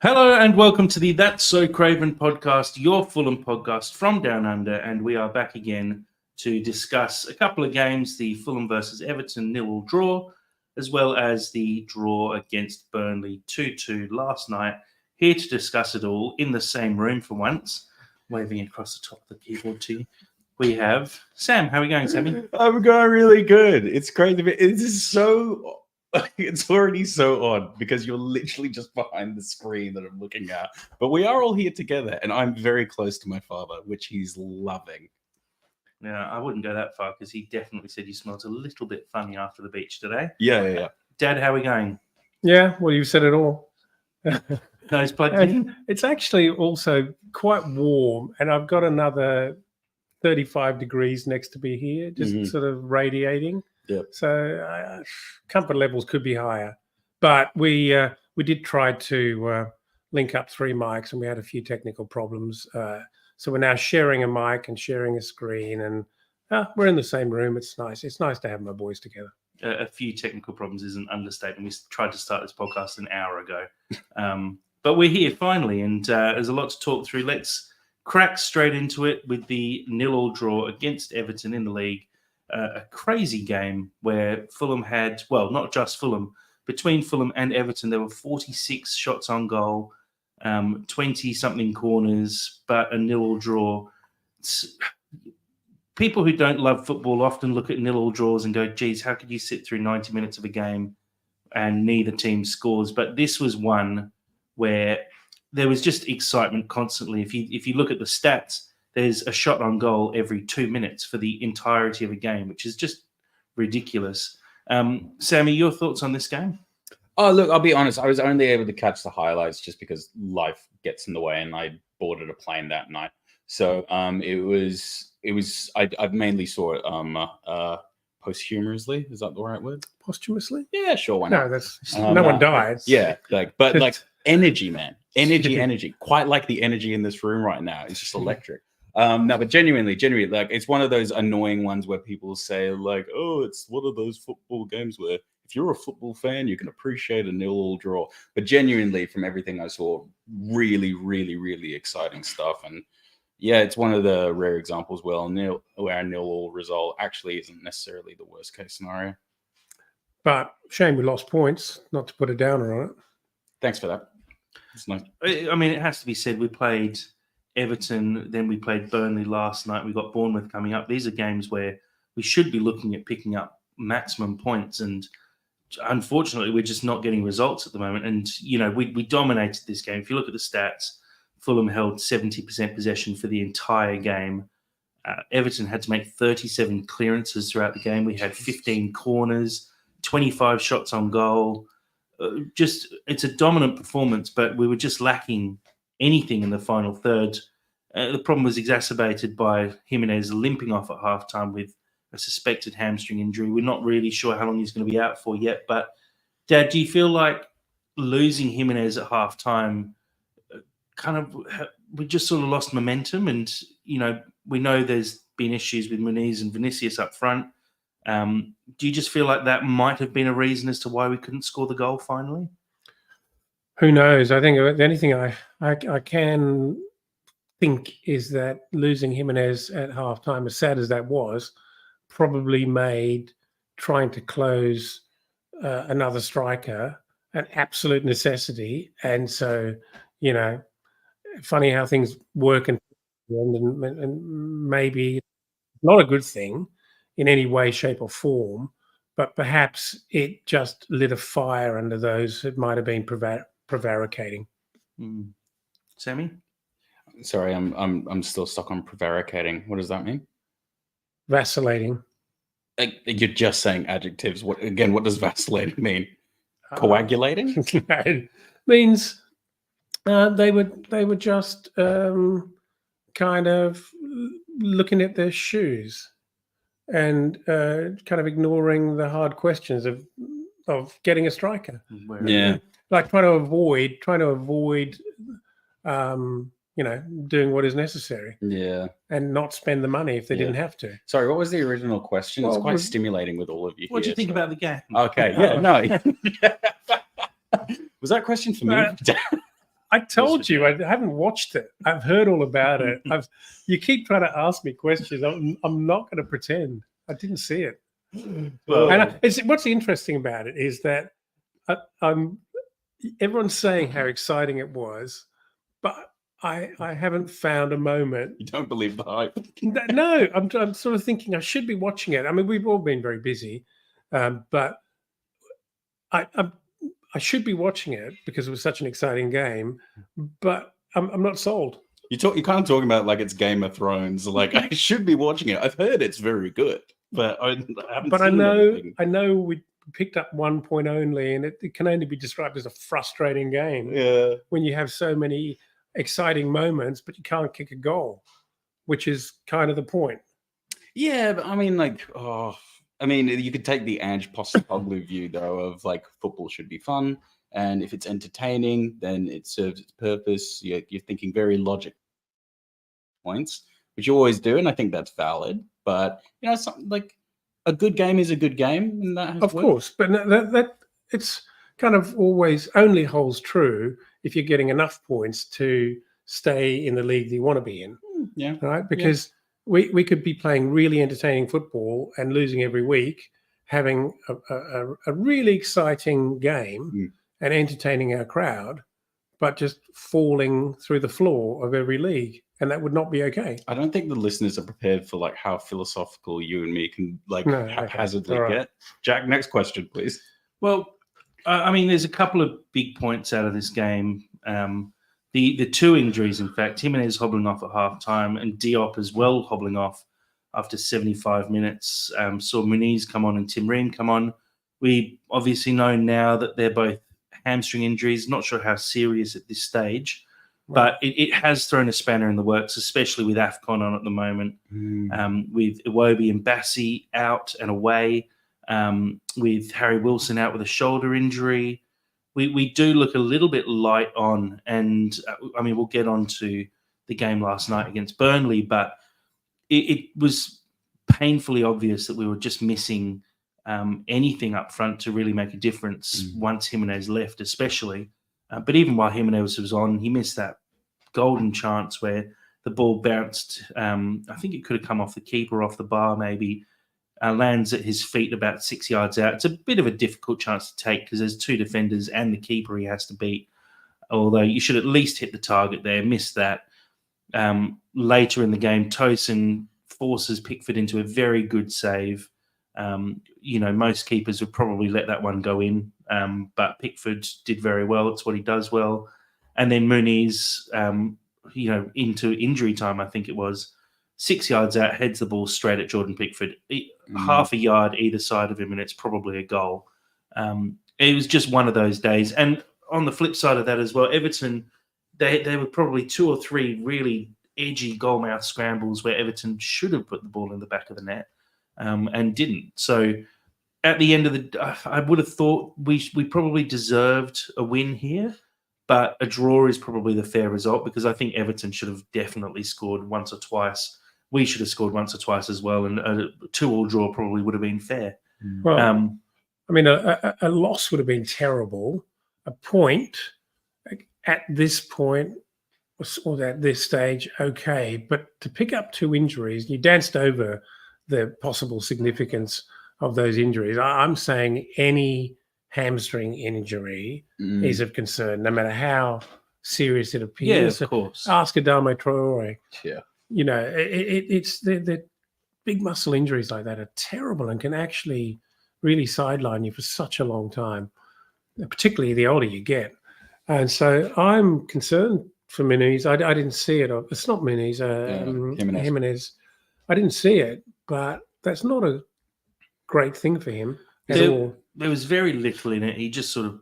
Hello and welcome to the That's So Craven podcast, your Fulham podcast from Down Under, and we are back again to discuss a couple of games, the Fulham versus Everton 0-0 draw, as well as the draw against Burnley 2-2 last night. Here to discuss it all in the same room for once, waving across the top of the keyboard to you, we have Sam. How are we going, Sammy? I'm going really good. It's great to be. It's already so odd because you're literally just behind the screen that I'm looking at. But we are all here together, and I'm very close to my father, which he's loving. Yeah, I wouldn't go that far because he definitely said you smelled a little bit funny after the beach today. Yeah. Dad, how are we going? Yeah, well, you've said it all. Nose plugged And in? it's actually also quite warm, and I've got another 35 degrees next to me here, just sort of radiating. Yep. So comfort levels could be higher, but we did try to link up three mics, and we had a few technical problems. So we're now sharing a mic and sharing a screen, and we're in the same room. It's nice. It's nice to have my boys together. A few technical problems is an understatement. We tried to start this podcast an hour ago, but we're here finally, and there's a lot to talk through. Let's crack straight into it with the 0-0 draw against Everton in the league. A crazy game where Fulham had, well, not just Fulham, between Fulham and Everton, there were 46 shots on goal, 20-something corners, but a 0-0 draw. People who don't love football often look at 0-0 draws and go, geez, how could you sit through 90 minutes of a game and neither team scores? But this was one where there was just excitement constantly. If you look at the stats, there's a shot on goal every 2 minutes for the entirety of a game, which is just ridiculous. Sammy, your thoughts on this game? Oh, look, I'll be honest. I was only able to catch the highlights just because life gets in the way, and I boarded a plane that night. So I mainly saw it posthumously. Is that the right word? Posthumously? Yeah, sure. Why not? No, that's no one died. Yeah, but energy, man. Energy. Quite like the energy in this room right now. It's just electric. No, but genuinely, like, it's one of those annoying ones where people say, like, oh, it's one of those football games where if you're a football fan, you can appreciate a 0-0 draw. But genuinely, from everything I saw, really, really, really exciting stuff. And yeah, it's one of the rare examples where a 0-0 result actually isn't necessarily the worst case scenario. But shame we lost points, not to put a downer on it. Thanks for that. It's nice. I mean, it has to be said, we played Everton, then we played Burnley last night. We got Bournemouth coming up. These are games where we should be looking at picking up maximum points, and unfortunately, we're just not getting results at the moment. And we dominated this game. If you look at the stats, Fulham held 70% possession for the entire game. Everton had to make 37 clearances throughout the game. We had 15 corners, 25 shots on goal. It's a dominant performance, but we were just lacking anything in the final third. The problem was exacerbated by Jimenez limping off at halftime with a suspected hamstring injury. We're not really sure how long he's going to be out for yet. But, Dad, do you feel like losing Jimenez at halftime we just sort of lost momentum? And, we know there's been issues with Muniz and Vinicius up front. Do you just feel like that might have been a reason as to why we couldn't score the goal finally? Who knows? I think the only thing I can think is that losing Jimenez at halftime, as sad as that was, probably made trying to close another striker an absolute necessity. And so, funny how things work and maybe not a good thing in any way, shape or form, but perhaps it just lit a fire under those that might have been prevaricating. Sammy? Sorry, I'm still stuck on prevaricating. What does that mean? Vacillating. You're just saying adjectives. What does vacillating mean? Coagulating? It means they were just kind of looking at their shoes and kind of ignoring the hard questions of getting a striker. Yeah. Like trying to avoid doing what is necessary. Yeah. And not spend the money if they didn't have to. Sorry, what was the original question? It's quite stimulating with all of you. What do you think about the game? Okay. Yeah. No. Was that a question for me? I told you I haven't watched it. I've heard all about it. You keep trying to ask me questions. I'm not going to pretend I didn't see it. Well, And what's interesting about it is that everyone's saying how exciting it was, but I haven't found a moment. You don't believe the hype. No, I'm sort of thinking I should be watching it. I mean, we've all been very busy, but I should be watching it because it was such an exciting game, but I'm not sold. You're kind of talking about like it's Game of Thrones. Like I should be watching it. I've heard it's very good, but I haven't. But seen anything. I know we picked up 1 point only, and it can only be described as a frustrating game. Yeah. When you have so many exciting moments, but you can't kick a goal, which is kind of the point. Yeah, but I mean, you could take the Ange Postecoglou view though of like football should be fun, and if it's entertaining, then it serves its purpose. You're thinking very logic points, which you always do, and I think that's valid. But something like a good game is a good game, and that has Of course, but that it's kind of always only holds true if you're getting enough points to stay in the league that you want to be in. Yeah, right. Because we could be playing really entertaining football and losing every week, having a really exciting game and entertaining our crowd, but just falling through the floor of every league. And that would not be okay. I don't think the listeners are prepared for like how philosophical you and me can haphazardly get. Jack, next question, please. Well, I mean, there's a couple of big points out of this game. The two injuries, in fact, Jimenez hobbling off at halftime and Diop as well hobbling off after 75 minutes. Saw Muniz come on and Tim Ream come on. We obviously know now that they're both hamstring injuries. Not sure how serious at this stage, but it has thrown a spanner in the works, especially with AFCON on at the moment. With Iwobi and Bassi out and away, with Harry Wilson out with a shoulder injury. We do look a little bit light on, and I mean, we'll get on to the game last night against Burnley, but it was painfully obvious that we were just missing anything up front to really make a difference once Jimenez left, especially. But even while Jimenez was on, he missed that golden chance where the ball bounced. I think it could have come off the keeper, off the bar maybe. Lands at his feet about 6 yards out. It's a bit of a difficult chance to take because there's two defenders and the keeper he has to beat. Although you should at least hit the target there. Missed that. Later in the game, Tosin forces Pickford into a very good save. Most keepers would probably let that one go in, but Pickford did very well. It's what he does well. And then Muniz, into injury time, I think it was, 6 yards out, heads the ball straight at Jordan Pickford, half a yard either side of him, and it's probably a goal. It was just one of those days. And on the flip side of that as well, Everton, they were probably two or three really edgy goalmouth scrambles where Everton should have put the ball in the back of the net and didn't. So at the end of the I would have thought we probably deserved a win here, but a draw is probably the fair result because I think Everton should have definitely scored once or twice. We should have scored once or twice as well, and a 2-2 draw probably would have been fair. Well, I mean, a loss would have been terrible. A point at this point or at this stage, okay. But to pick up two injuries, you danced over the possible significance of those injuries. I'm saying any hamstring injury is of concern, no matter how serious it appears. Yeah, of course. Ask Adama Traore. Yeah. It's the big muscle injuries like that are terrible and can actually really sideline you for such a long time, particularly the older you get. And so I'm concerned for Muniz. I didn't see it. It's not Muniz, Jimenez. I didn't see it, but that's not a great thing for him at all. There was very little in it. He just sort of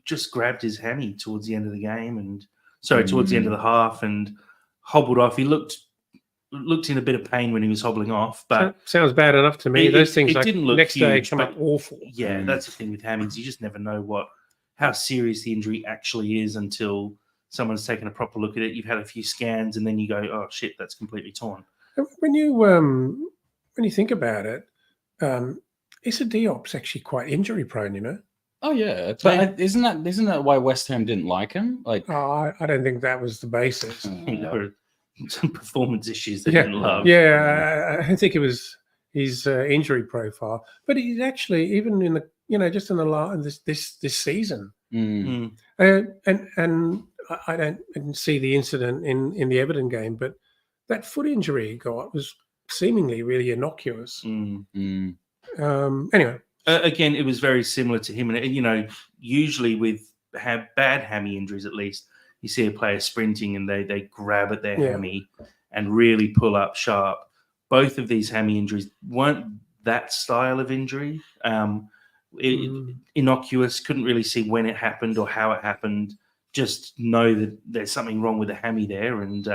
just grabbed his hammy towards the end of the game towards the end of the half and hobbled off. He looked in a bit of pain when he was hobbling off, but sounds bad enough to me. Those things didn't look next huge, day come up awful. Yeah, that's the thing with hammies. You just never know how serious the injury actually is until someone's taken a proper look at it. You've had a few scans, and then you go, "Oh shit, that's completely torn." When you think about it, Issa Diop's actually quite injury prone. Oh yeah, but isn't that why West Ham didn't like him? Like, I don't think that was the basis. I think there were some performance issues they Yeah. didn't love. Yeah, I think it was his injury profile, but he's actually even in the just in the this season, Mm. and I didn't see the incident in the Everton game, but that foot injury he got was seemingly really innocuous. Mm. Anyway, Again, it was very similar to him, and usually with bad hammy injuries, at least you see a player sprinting and they grab at their hammy and really pull up sharp. Both of these hammy injuries weren't that style of injury. Innocuous, couldn't really see when it happened or how it happened. Just know that there's something wrong with the hammy there, and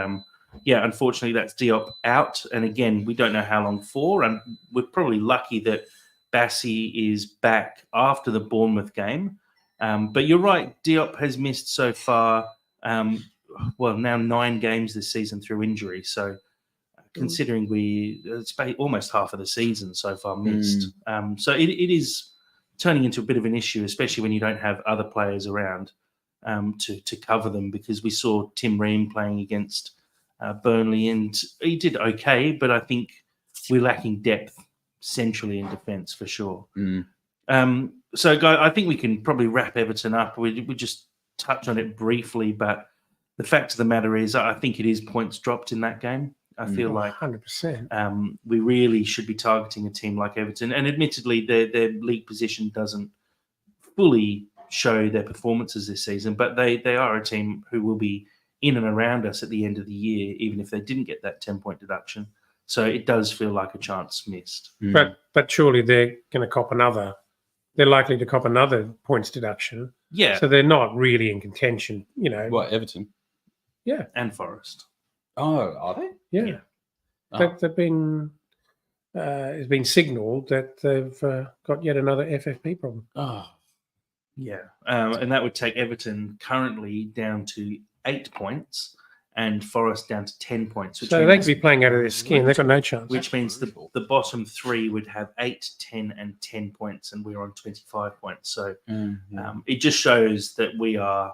unfortunately, that's Diop out. And again, we don't know how long for, and we're probably lucky that Bassi is back after the Bournemouth game. But you're right, Diop has missed so far, now 9 games this season through injury. So considering it's almost half of the season so far missed. So it is turning into a bit of an issue, especially when you don't have other players around to cover them, because we saw Tim Ream playing against Burnley and he did okay, but I think we're lacking depth centrally in defence for sure. So, Guy, I think we can probably wrap Everton up. We just touch on it briefly, but the fact of the matter is, I think it is points dropped in that game. I feel like 100%. We really should be targeting a team like Everton. And admittedly, their league position doesn't fully show their performances this season, but they are a team who will be in and around us at the end of the year, even if they didn't get that 10-point deduction. So it does feel like a chance missed. But surely they're going to cop another. They're likely to cop another points deduction. Yeah. So they're not really in contention, What, Everton? Yeah. And Forest. Oh, are they? Yeah. They've been. It's been signalled that they've got yet another FFP problem. Oh. Yeah. And that would take Everton currently down to 8 points and Forest down to 10 points. So they could be playing out of their skin. They've got no chance. Which means the bottom 3 would have 8, 10, and 10 points, and we're on 25 points. So it just shows that we are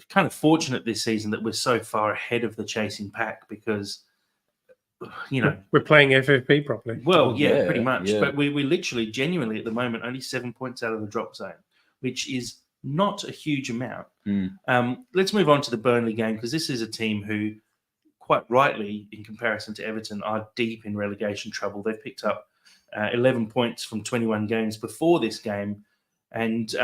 kind of fortunate this season that we're so far ahead of the chasing pack, because, we're playing FFP properly. Well, yeah, pretty much. Yeah. But we literally, genuinely, at the moment, only 7 points out of the drop zone, which is not a huge amount. Let's move on to the Burnley game, because this is a team who, quite rightly, in comparison to Everton, are deep in relegation trouble. They've picked up 11 points from 21 games before this game. And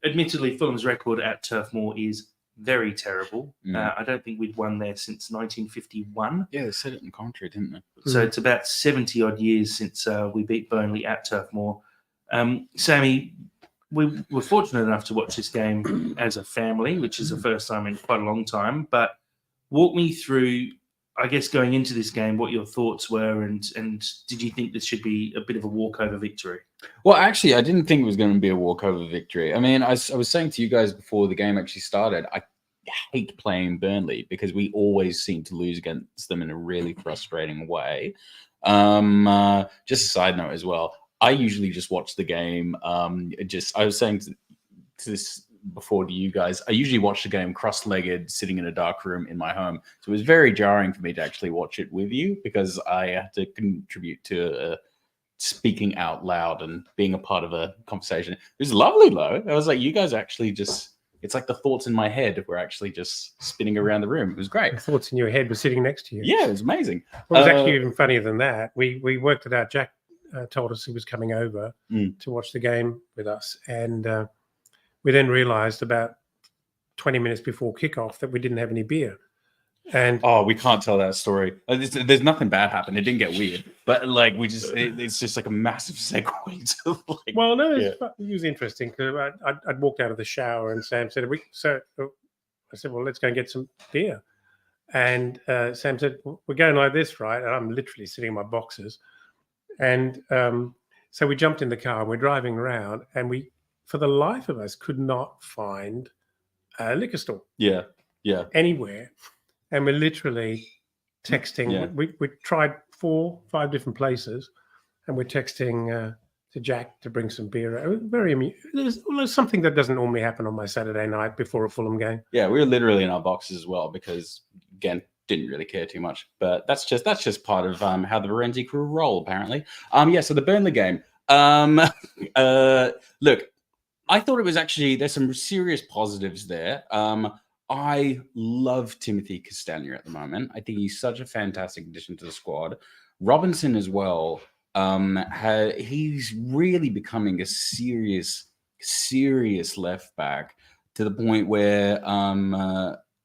admittedly, Fulham's record at Turf Moor is very terrible. I don't think we'd won there since 1951. Yeah, they said it in commentary, didn't they? So it's about 70-odd years since we beat Burnley at Turf Moor. Sammy, we were fortunate enough to watch this game as a family, which is the first time in quite a long time. But walk me through, I guess, going into this game, what your thoughts were, and did you think this should be a bit of a walkover victory? Well, actually, I didn't think it was going to be a walkover victory. I mean, I was saying to you guys before the game actually started, I hate playing Burnley because we always seem to lose against them in a really frustrating way. Just a side note as well, I usually just watch the game. I was saying to this before to you guys, I usually watch the game cross-legged, sitting in a dark room in my home. So it was very jarring for me to actually watch it with you, because I had to contribute to speaking out loud and being a part of a conversation. It was lovely, though. I was like, you guys actually it's like the thoughts in my head were actually just spinning around the room. It was great. The thoughts in your head were sitting next to you. Yeah, it was amazing. Well, it was actually even funnier than that. We worked it out. Jack told us he was coming over to watch the game with us, and we then realised about 20 minutes before kickoff that we didn't have any beer. And we can't tell that story. There's nothing bad happened. It didn't get weird, but like it's just like a massive segue to like. Well, no, it was interesting because I'd walked out of the shower and Sam said, I said, well, let's go and get some beer. And Sam said, we're going like this, right? And I'm literally sitting in my boxers. And so we jumped in the car and we're driving around, and we, for the life of us, could not find a liquor store. Yeah. Anywhere. And we're literally texting. Yeah. We tried 4-5 different places, and we're texting Jack to bring some beer. There's something that doesn't normally happen on my Saturday night before a Fulham game. Yeah, we were literally in our boxes as well because, again, didn't really care too much. But that's just part of how the Renzi crew roll, apparently. So the Burnley game. Look, I thought it was actually, there's some serious positives there. I love Timothy Castagna at the moment. I think he's such a fantastic addition to the squad. Robinson as well. He's really becoming a serious left back to the point where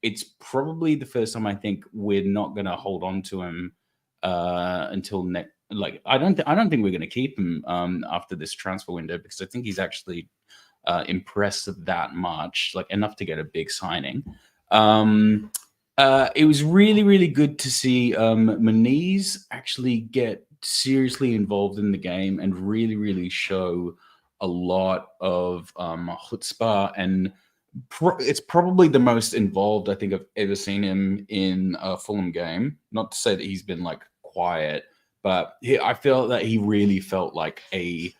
it's probably the first time I think we're not going to hold on to him until next. Like I don't think we're going to keep him after this transfer window because I think he's actually impressed that much, like enough to get a big signing. It was really good to see Muniz actually get seriously involved in the game and really show a lot of chutzpah, and it's probably the most involved I think I've ever seen him in a Fulham game. Not to say that he's been like quiet, but I felt that he really felt like a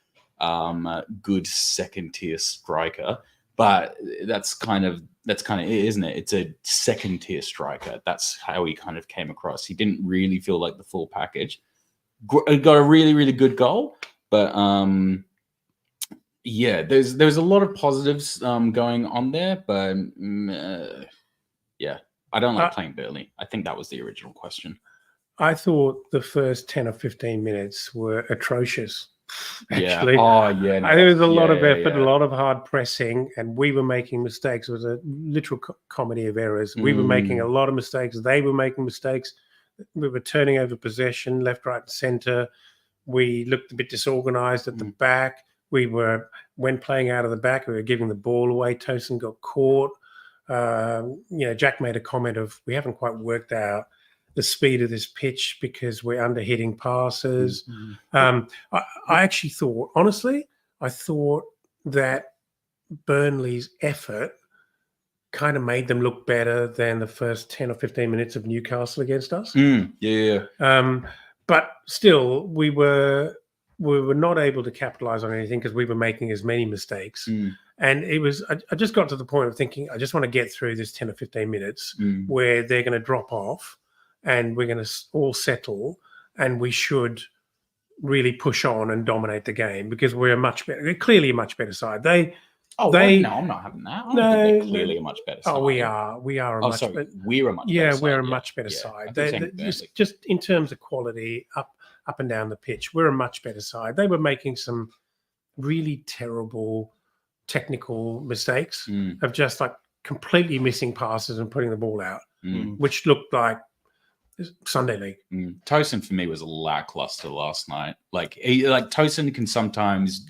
good second tier striker. But that's kind of it, isn't it? It's a second tier striker. That's how he kind of came across. He didn't really feel like the full package. Got a really good goal, but there's a lot of positives going on there, but I don't like playing Burnley. I think that was the original question. I thought the first 10 or 15 minutes were atrocious. Actually, there was a lot of effort, a lot of hard pressing, and we were making mistakes. It was a literal comedy of errors. We were making a lot of mistakes. They were making mistakes. We were turning over possession left, right, and centre. We looked a bit disorganised at the back. When playing out of the back, we were giving the ball away. Tosin got caught. Jack made a comment of, we haven't quite worked out the speed of this pitch because we're under hitting passes. I actually thought, honestly, that Burnley's effort kind of made them look better than the first 10 or 15 minutes of Newcastle against us. But still, we were not able to capitalize on anything because we were making as many mistakes. And it was, I just got to the point of thinking, I just want to get through this 10 or 15 minutes where they're going to drop off and we're going to all settle and we should really push on and dominate the game because we're clearly a much better side. No, I'm not having that. I don't think they're clearly a much better side. Oh, we are. We're a much better side. We're a much better side. Just in terms of quality, up and down the pitch, we're a much better side. They were making some really terrible technical mistakes of just like completely missing passes and putting the ball out, which looked like Sunday League. Tosin for me was lackluster last night. Tosin can sometimes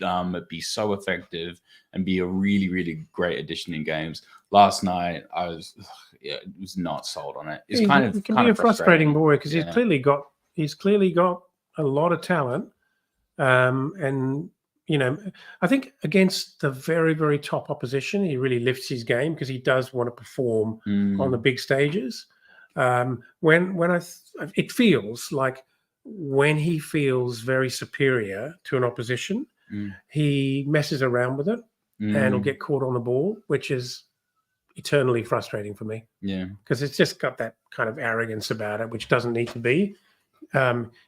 be so effective and be a really great addition in games. Last night I was not sold on it. It can be a frustrating boy because he's clearly got a lot of talent, and I think against the very top opposition he really lifts his game because he does want to perform on the big stages. It feels like when he feels very superior to an opposition, he messes around with it and will get caught on the ball, which is eternally frustrating for me. Yeah, because it's just got that kind of arrogance about it, which doesn't need to be.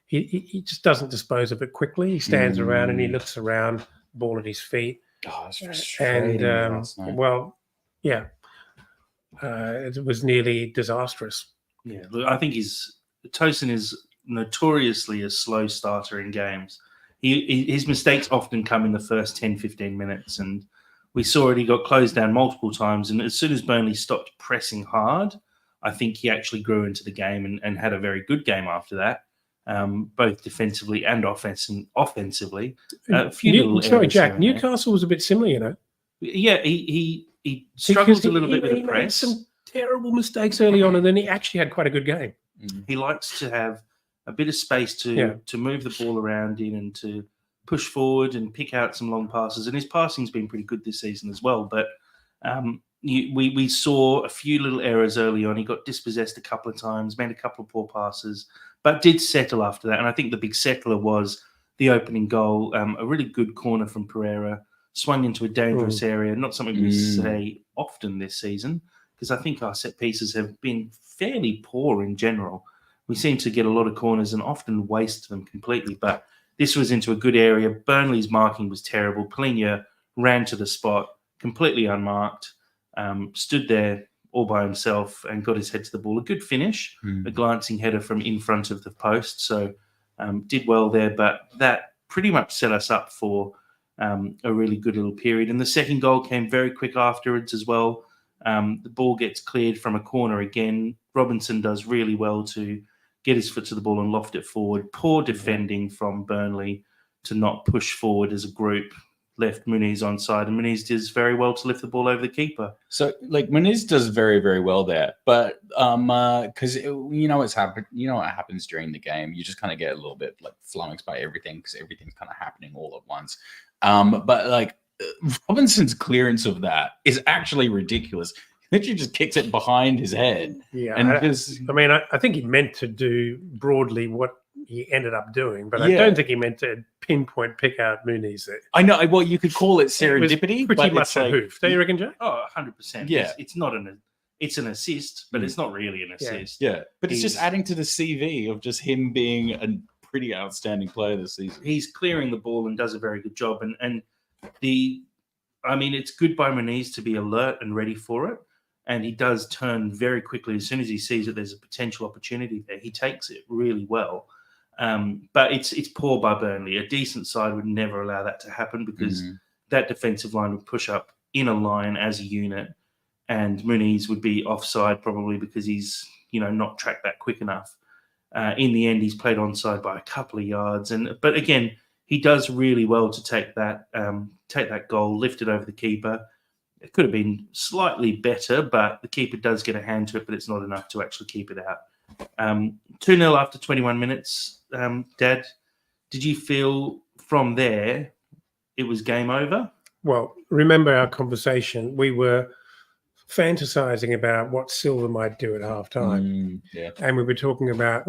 He just doesn't dispose of it quickly. He stands around and he looks around, ball at his feet. Oh, it's frustrating. Last night. It was nearly disastrous. Yeah, look, I think Tosin is notoriously a slow starter in games. His mistakes often come in the first 10, 15 minutes, and we saw it. He got closed down multiple times, and as soon as Burnley stopped pressing hard, I think he actually grew into the game and had a very good game after that, both defensively and offensively. Jack, Newcastle was a bit similar, Yeah, he struggles a little bit with the press. Made some terrible mistakes early on, and then he actually had quite a good game. He likes to have a bit of space to move the ball around in and to push forward and pick out some long passes. And his passing's been pretty good this season as well. But we saw a few little errors early on. He got dispossessed a couple of times, made a couple of poor passes, but did settle after that. And I think the big settler was the opening goal. A really good corner from Pereira, swung into a dangerous area. Not something we say often this season, because I think our set pieces have been fairly poor in general. We seem to get a lot of corners and often waste them completely. But this was into a good area. Burnley's marking was terrible. Polina ran to the spot, completely unmarked, stood there all by himself and got his head to the ball. A good finish, a glancing header from in front of the post. So did well there, but that pretty much set us up for a really good little period. And the second goal came very quick afterwards as well. The ball gets cleared from a corner again. Robinson does really well to get his foot to the ball and loft it forward. Poor defending from Burnley to not push forward as a group. Left Muniz onside, and Muniz does very well to lift the ball over the keeper. So, like, Muniz does very, very well there, but because you know what happens during the game, you just kind of get a little bit like flummoxed by everything because everything's kind of happening all at once. But like Robinson's clearance of that is actually ridiculous. He literally just kicks it behind his head. Yeah, and I think he meant to do broadly what he ended up doing, but I don't think he meant to pinpoint pick out Muniz there. I know. Well, you could call it serendipity, pretty much a hoof. Don't you reckon, Jack? Oh, 100%. Yeah, it's not it's an assist, but it's not really an assist. Yeah, but it's just adding to the CV of just him being a pretty outstanding player this season. He's clearing the ball and does a very good job, and it's good by Muniz to be alert and ready for it. And he does turn very quickly. As soon as he sees that there's a potential opportunity there, he takes it really well. But it's poor by Burnley. A decent side would never allow that to happen because that defensive line would push up in a line as a unit, and Muniz would be offside probably because he's not tracked that quick enough. In the end, he's played onside by a couple of yards, but again, he does really well to take that goal, lift it over the keeper. It could have been slightly better, but the keeper does get a hand to it, but it's not enough to actually keep it out. 2-0 after 21 minutes. Dad, did you feel from there it was game over? Well, remember our conversation. We were fantasizing about what Silva might do at halftime. And we were talking about,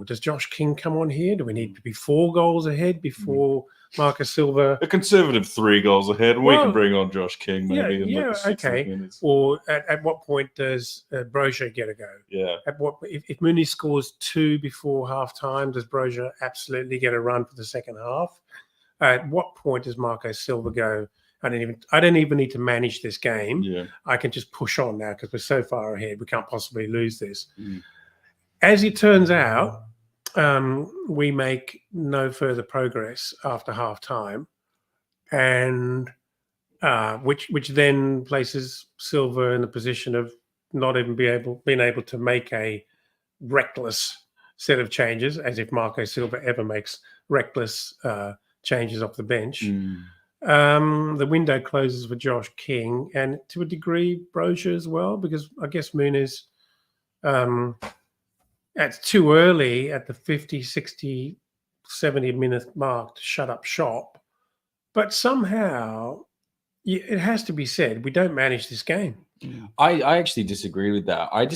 does Josh King come on here? Do we need to be 4 goals ahead before Marcus Silva? A conservative 3 goals ahead. We can bring on Josh King maybe. Okay. Minutes. Or at what point does Brozier get a go? Yeah. If Mooney scores 2 before halftime, does Brozier absolutely get a run for the second half? At what point does Marco Silva go? I don't even need to manage this game. Yeah. I can just push on now because we're so far ahead. We can't possibly lose this. As it turns out, we make no further progress after half time, and which then places Silva in the position of not even being able to make a reckless set of changes, as if Marco Silva ever makes reckless changes off the bench. The window closes for Josh King and to a degree Brozier as well, because I guess Muniz it's too early at the 50, 60, 70 minute mark to shut up shop. But somehow it has to be said, we don't manage this game. I actually disagree with that. I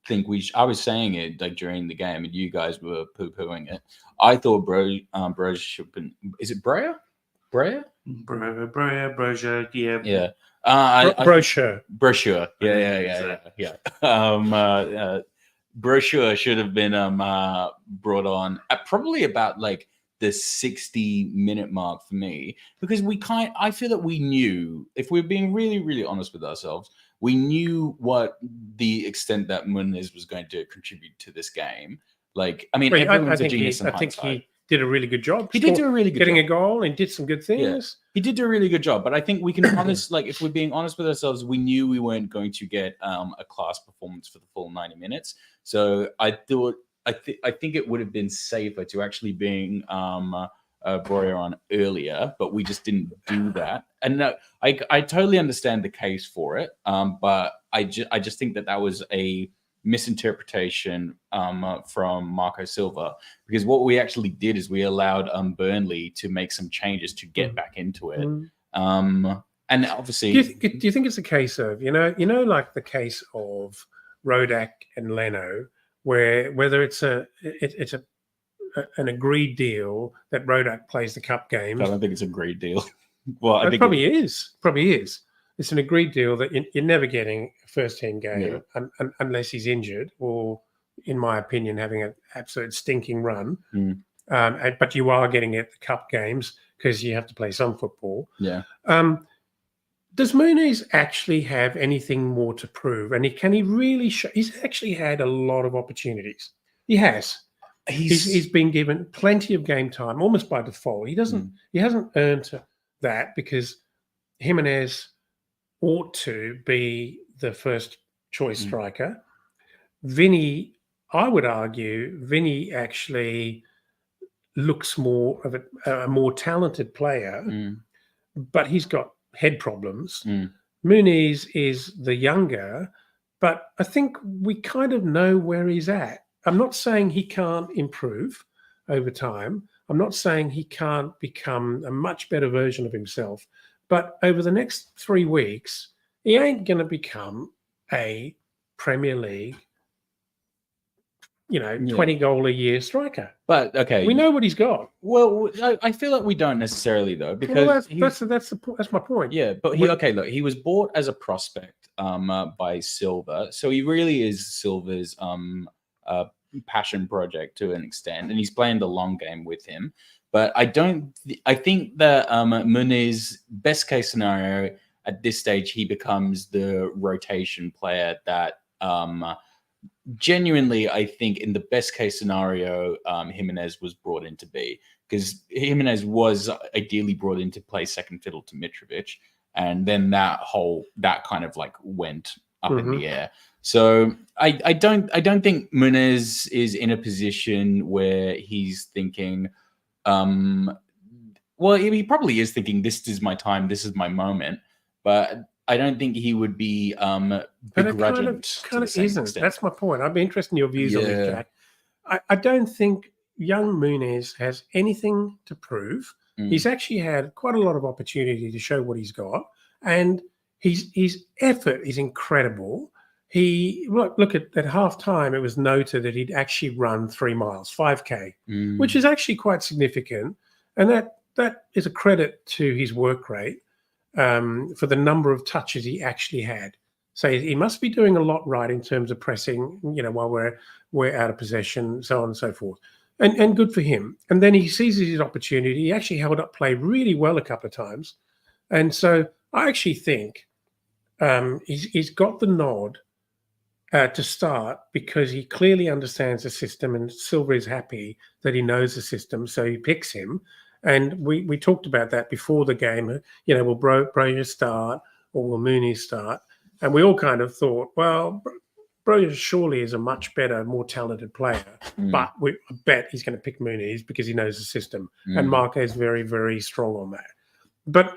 think I was saying it like during the game and you guys were poo-pooing it. I thought Brozier should have been, is it Brozier? Brozier, yeah. Yeah. Brozier. Yeah. Brozier should have been brought on at probably about like the 60-minute mark for me, because I feel that we knew, if we're being really, really honest with ourselves, we knew what the extent that Muniz was going to contribute to this game. Like, I mean, everyone's a genius in hindsight. I think he did a really good job. He did do a really good getting job. A goal and did some good things. Yeah. He did do a really good job, but I think we can if we're being honest with ourselves, we knew we weren't going to get a class performance for the full 90 minutes. So I think it would have been safer to actually bring Brozier on earlier, but we just didn't do that. And I totally understand the case for it, but I just think that was a misinterpretation from Marco Silva, because what we actually did is we allowed Burnley to make some changes to get back into it. And obviously, do you think it's a case of like the case of Rodak and Leno, where whether it's a an agreed deal that Rodak plays the cup games. I don't think it's a great deal. Well, I It think probably is. Probably is. It's an agreed deal that you're never getting a first team game unless he's injured or, in my opinion, having an absolute stinking run. But you are getting it at the cup games because you have to play some football. Yeah. Does Muniz actually have anything more to prove? And can he really show? He's actually had a lot of opportunities. He has. He's been given plenty of game time, almost by default. He hasn't earned that because Jimenez ought to be the first choice striker. Vinny, I would argue, Vinny actually looks more of a more talented player, but he's got head problems. Muniz is the younger, but I think we kind of know where he's at. I'm not saying he can't improve over time. I'm not saying he can't become a much better version of himself. But over the next 3 weeks, he ain't going to become a Premier League, 20 goal a year striker. But okay, we know what he's got. Well, I feel like we don't necessarily though, because that's my point. Yeah, but look, he was bought as a prospect by Silva, so he really is Silva's passion project to an extent, and he's playing the long game with him. But I think that Muniz, best case scenario at this stage, he becomes the rotation player that genuinely, I think in the best case scenario, Jimenez was brought in to be, because Jimenez was ideally brought in to play second fiddle to Mitrovic, and then that kind of like went up in the air. So I don't think Muniz is in a position where he's thinking, well, he probably is thinking, this is my time, this is my moment, but I don't think he would be begrudged. Kind of isn't. Extent. That's my point. I'd be interested in your views on this, Jack. I don't think young Muniz has anything to prove. He's actually had quite a lot of opportunity to show what he's got, and his effort is incredible. Look at half time, it was noted that he'd actually run 3 miles, 5K, which is actually quite significant. And that is a credit to his work rate for the number of touches he actually had. So he must be doing a lot right in terms of pressing, while we're out of possession, so on and so forth. And good for him. And then he seizes his opportunity. He actually held up play really well a couple of times. And so I actually think he's got the nod to start because he clearly understands the system, and Silva is happy that he knows the system, so he picks him. And we talked about that before the game. Will Broja start or will Muniz start? And we all kind of thought, well, Broja surely is a much better, more talented player, but I bet he's going to pick Muniz because he knows the system. And Marco is very, very strong on that. But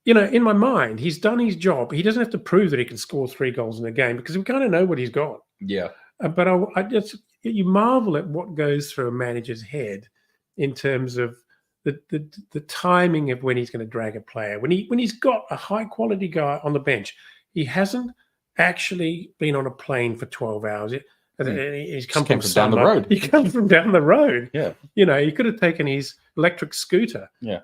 in my mind, he's done his job. He doesn't have to prove that he can score 3 goals in a game because we kind of know what he's got. Yeah. But you marvel at what goes through a manager's head in terms of the timing of when he's going to drag a player. When he's got a high quality guy on the bench, he hasn't actually been on a plane for 12 hours. He's come from down the road. He comes from down the road. Yeah. He could have taken his electric scooter. Yeah.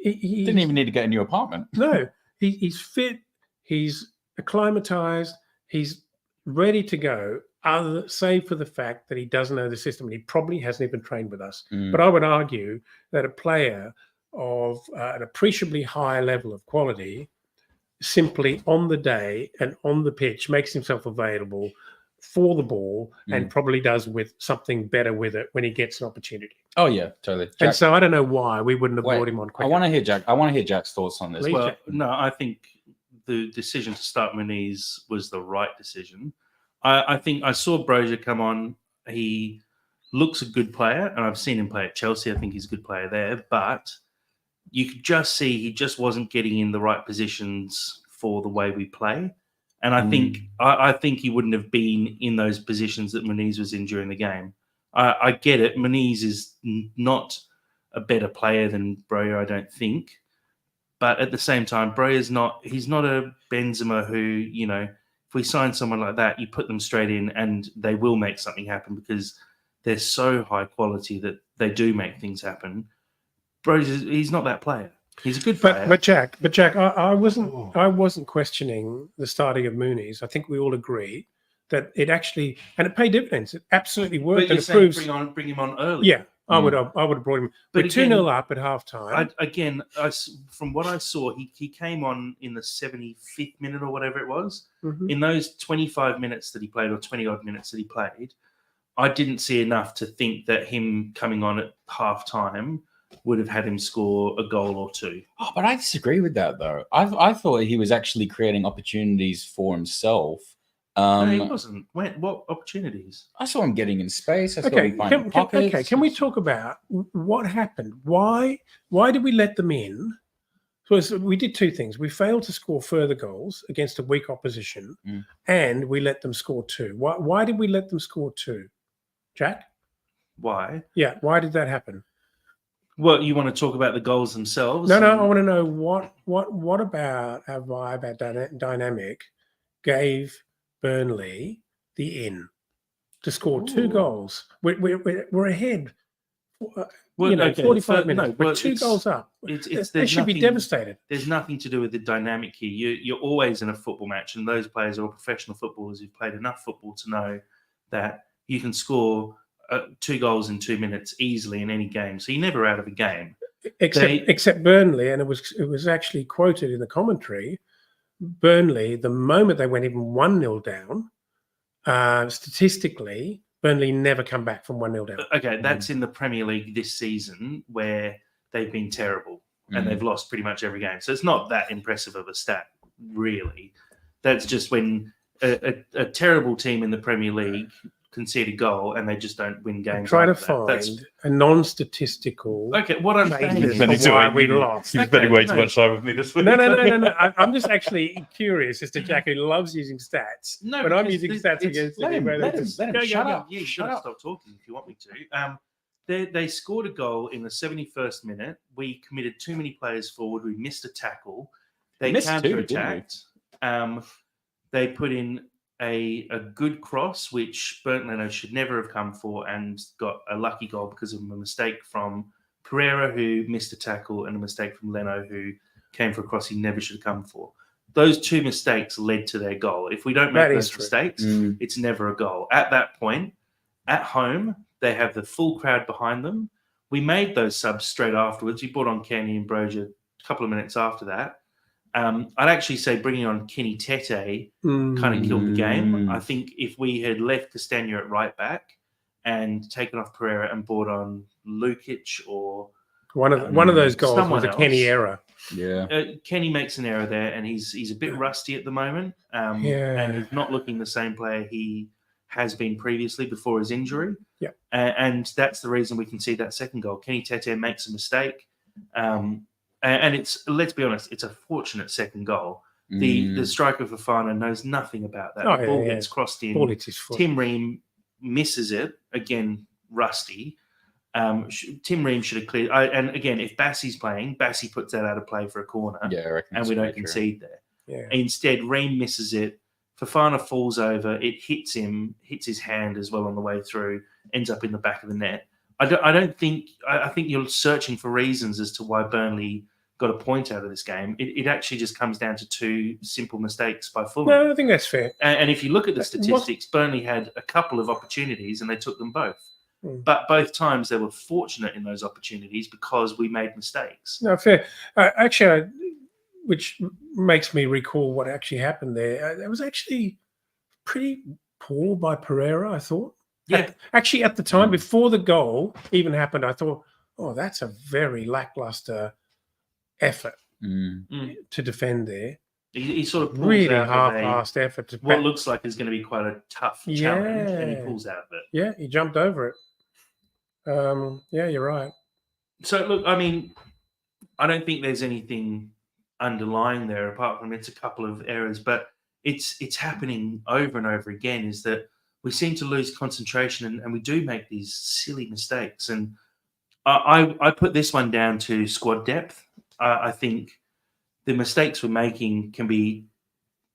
He didn't even need to get a new apartment. No, he's fit. He's acclimatized. He's ready to go, save for the fact that he doesn't know the system and he probably hasn't even trained with us. But I would argue that a player of an appreciably high level of quality simply on the day and on the pitch makes himself available for the ball and probably does with something better with it when he gets an opportunity. Oh yeah, totally. Jack, and so I don't know why we wouldn't have brought him on quicker. I want to hear Jack's thoughts on this. Please, Jack. No, I think the decision to start Muniz was the right decision. I think I saw Broja come on. He looks a good player, and I've seen him play at Chelsea. I think he's a good player there, but you could just see he just wasn't getting in the right positions for the way we play. And I think he wouldn't have been in those positions that Muniz was in during the game. I get it. Muniz is not a better player than Broja, I don't think. But at the same time, he's not a Benzema who, if we sign someone like that, you put them straight in and they will make something happen because they're so high quality that they do make things happen. Bro, he's not that player. He's a good player. But Jack, I wasn't questioning the starting of Mooney's. I think we all agree that it actually and it paid dividends. It absolutely worked. But you're and it saying proves bring him on early. Yeah, I would have brought him. But But 2-0 up at halftime. From what I saw, he came on in the 75th minute or whatever it was. Mhm. In those 25 minutes that he played, or 20 odd minutes that he played, I didn't see enough to think that him coming on at halftime would have had him score a goal or two. Oh, but I disagree with that, though. I thought he was actually creating opportunities for himself. No, he wasn't. What opportunities? I saw him getting in space. I saw him finding pockets. Can we talk about what happened? Why did we let them in? So we did two things. We failed to score further goals against a weak opposition, and we let them score two. Why did we let them score two? Jack? Why? Yeah, why did that happen? Well, you want to talk about the goals themselves? No, I want to know what about our vibe, our dynamic gave Burnley the in to score two goals. We're ahead. 45 minutes. We're 2 goals up. They should be devastated. There's nothing to do with the dynamic here. You're always in a football match, and those players are all professional footballers who've played enough football to know that you can score 2 goals in 2 minutes easily in any game. So you're never out of a game. Except Burnley, and it was actually quoted in the commentary. Burnley, the moment they went even 1-0 down, statistically, Burnley never come back from 1-0 down. Okay, that's in the Premier League this season where they've been terrible and they've lost pretty much every game. So it's not that impressive of a stat, really. That's just when a terrible team in the Premier League concede a goal and they just don't win games. Try to find a non-statistical. Okay, what I'm saying is why we lost. He's spending way too much time with me this week. No. I'm just actually curious as to Jack, who loves using stats. No, but I'm using stats against let him shut up. Yeah, you got to stop talking if you want me to. They scored a goal in the 71st minute. We committed too many players forward. We missed a tackle. They counter-attacked. They put in a good cross, which Burnley should never have come for, and got a lucky goal because of a mistake from Pereira, who missed a tackle, and a mistake from Leno, who came for a cross he never should have come for. Those two mistakes led to their goal. If we don't make those mistakes, it's never a goal. At that point, at home, they have the full crowd behind them. We made those subs straight afterwards. We brought on Kenny and Broja a couple of minutes after that. I'd actually say bringing on Kenny Tete kind of killed the game. I think if we had left Castagna at right back and taken off Pereira and brought on Lukic or one of those goals was a Kenny error. Yeah, Kenny makes an error there, and he's a bit rusty at the moment. And he's not looking the same player he has been previously before his injury. Yeah, and that's the reason we can see that second goal. Kenny Tete makes a mistake. And it's, let's be honest, it's a fortunate second goal. The striker Fofana knows nothing about that. The ball gets crossed in. Tim Ream misses it. Again, rusty. Tim Ream should have cleared. And again, if Bassey's playing, Bassey puts that out of play for a corner. Yeah, I reckon and we don't concede there. Yeah. Instead, Ream misses it. Fofana falls over. It hits him, hits his hand as well on the way through, ends up in the back of the net. I think you're searching for reasons as to why Burnley got a point out of this game. It actually just comes down to 2 simple mistakes by Fulham. No, I think that's fair. And if you look at the statistics, Burnley had a couple of opportunities and they took them both. But both times they were fortunate in those opportunities because we made mistakes. No, fair. Which makes me recall what actually happened there. It was actually pretty poor by Pereira, I thought. Yeah. Actually, at the time, before the goal even happened, I thought, oh, that's a very lackluster effort to defend there. He sort of pulls really out half-assed effort to what looks like is going to be quite a tough challenge, and he pulls out of it. Yeah, he jumped over it. Yeah, you're right. So, look, I mean, I don't think there's anything underlying there apart from it's a couple of errors, but it's happening over and over again, is that we seem to lose concentration and we do make these silly mistakes. And I put this one down to squad depth. I think the mistakes we're making can be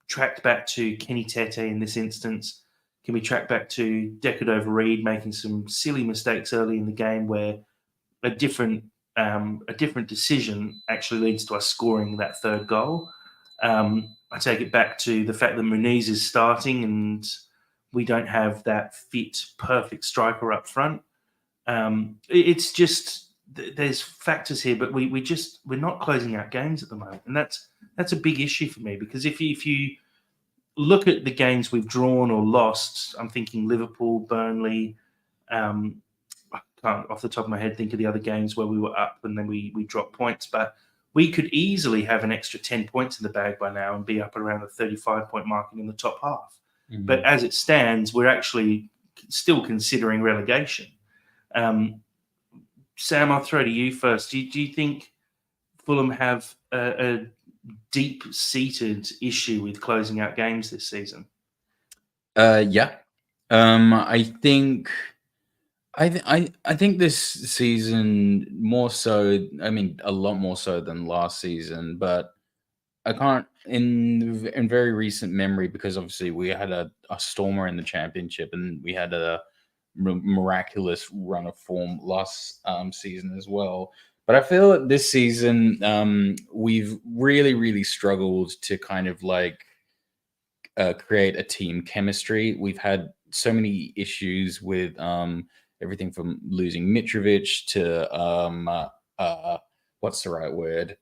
tracked back to Kenny Tete in this instance. can we track back to Deckard over Reed making some silly mistakes early in the game where a different decision actually leads to us scoring that third goal. I take it back to the fact that Muniz is starting and we don't have that fit, perfect striker up front. It's just there's factors here, but we're not closing out games at the moment, and that's a big issue for me because if you look at the games we've drawn or lost, I'm thinking Liverpool, Burnley. I can't off the top of my head think of the other games where we were up and then we dropped points, but we could easily have an extra 10 points in the bag by now and be up around the 35-point mark in the top half. Mm-hmm. But as it stands, we're actually still considering relegation. Sam, I'll throw to you first. Do you think Fulham have a deep-seated issue with closing out games this season? Yeah. I think this season more so. I mean, a lot more so than last season. But I can't in very recent memory because obviously we had a stormer in the championship and we had a miraculous run of form last season as well. But I feel that this season we've really struggled to kind of like create a team chemistry. We've had so many issues with everything from losing Mitrovic to what's the right word?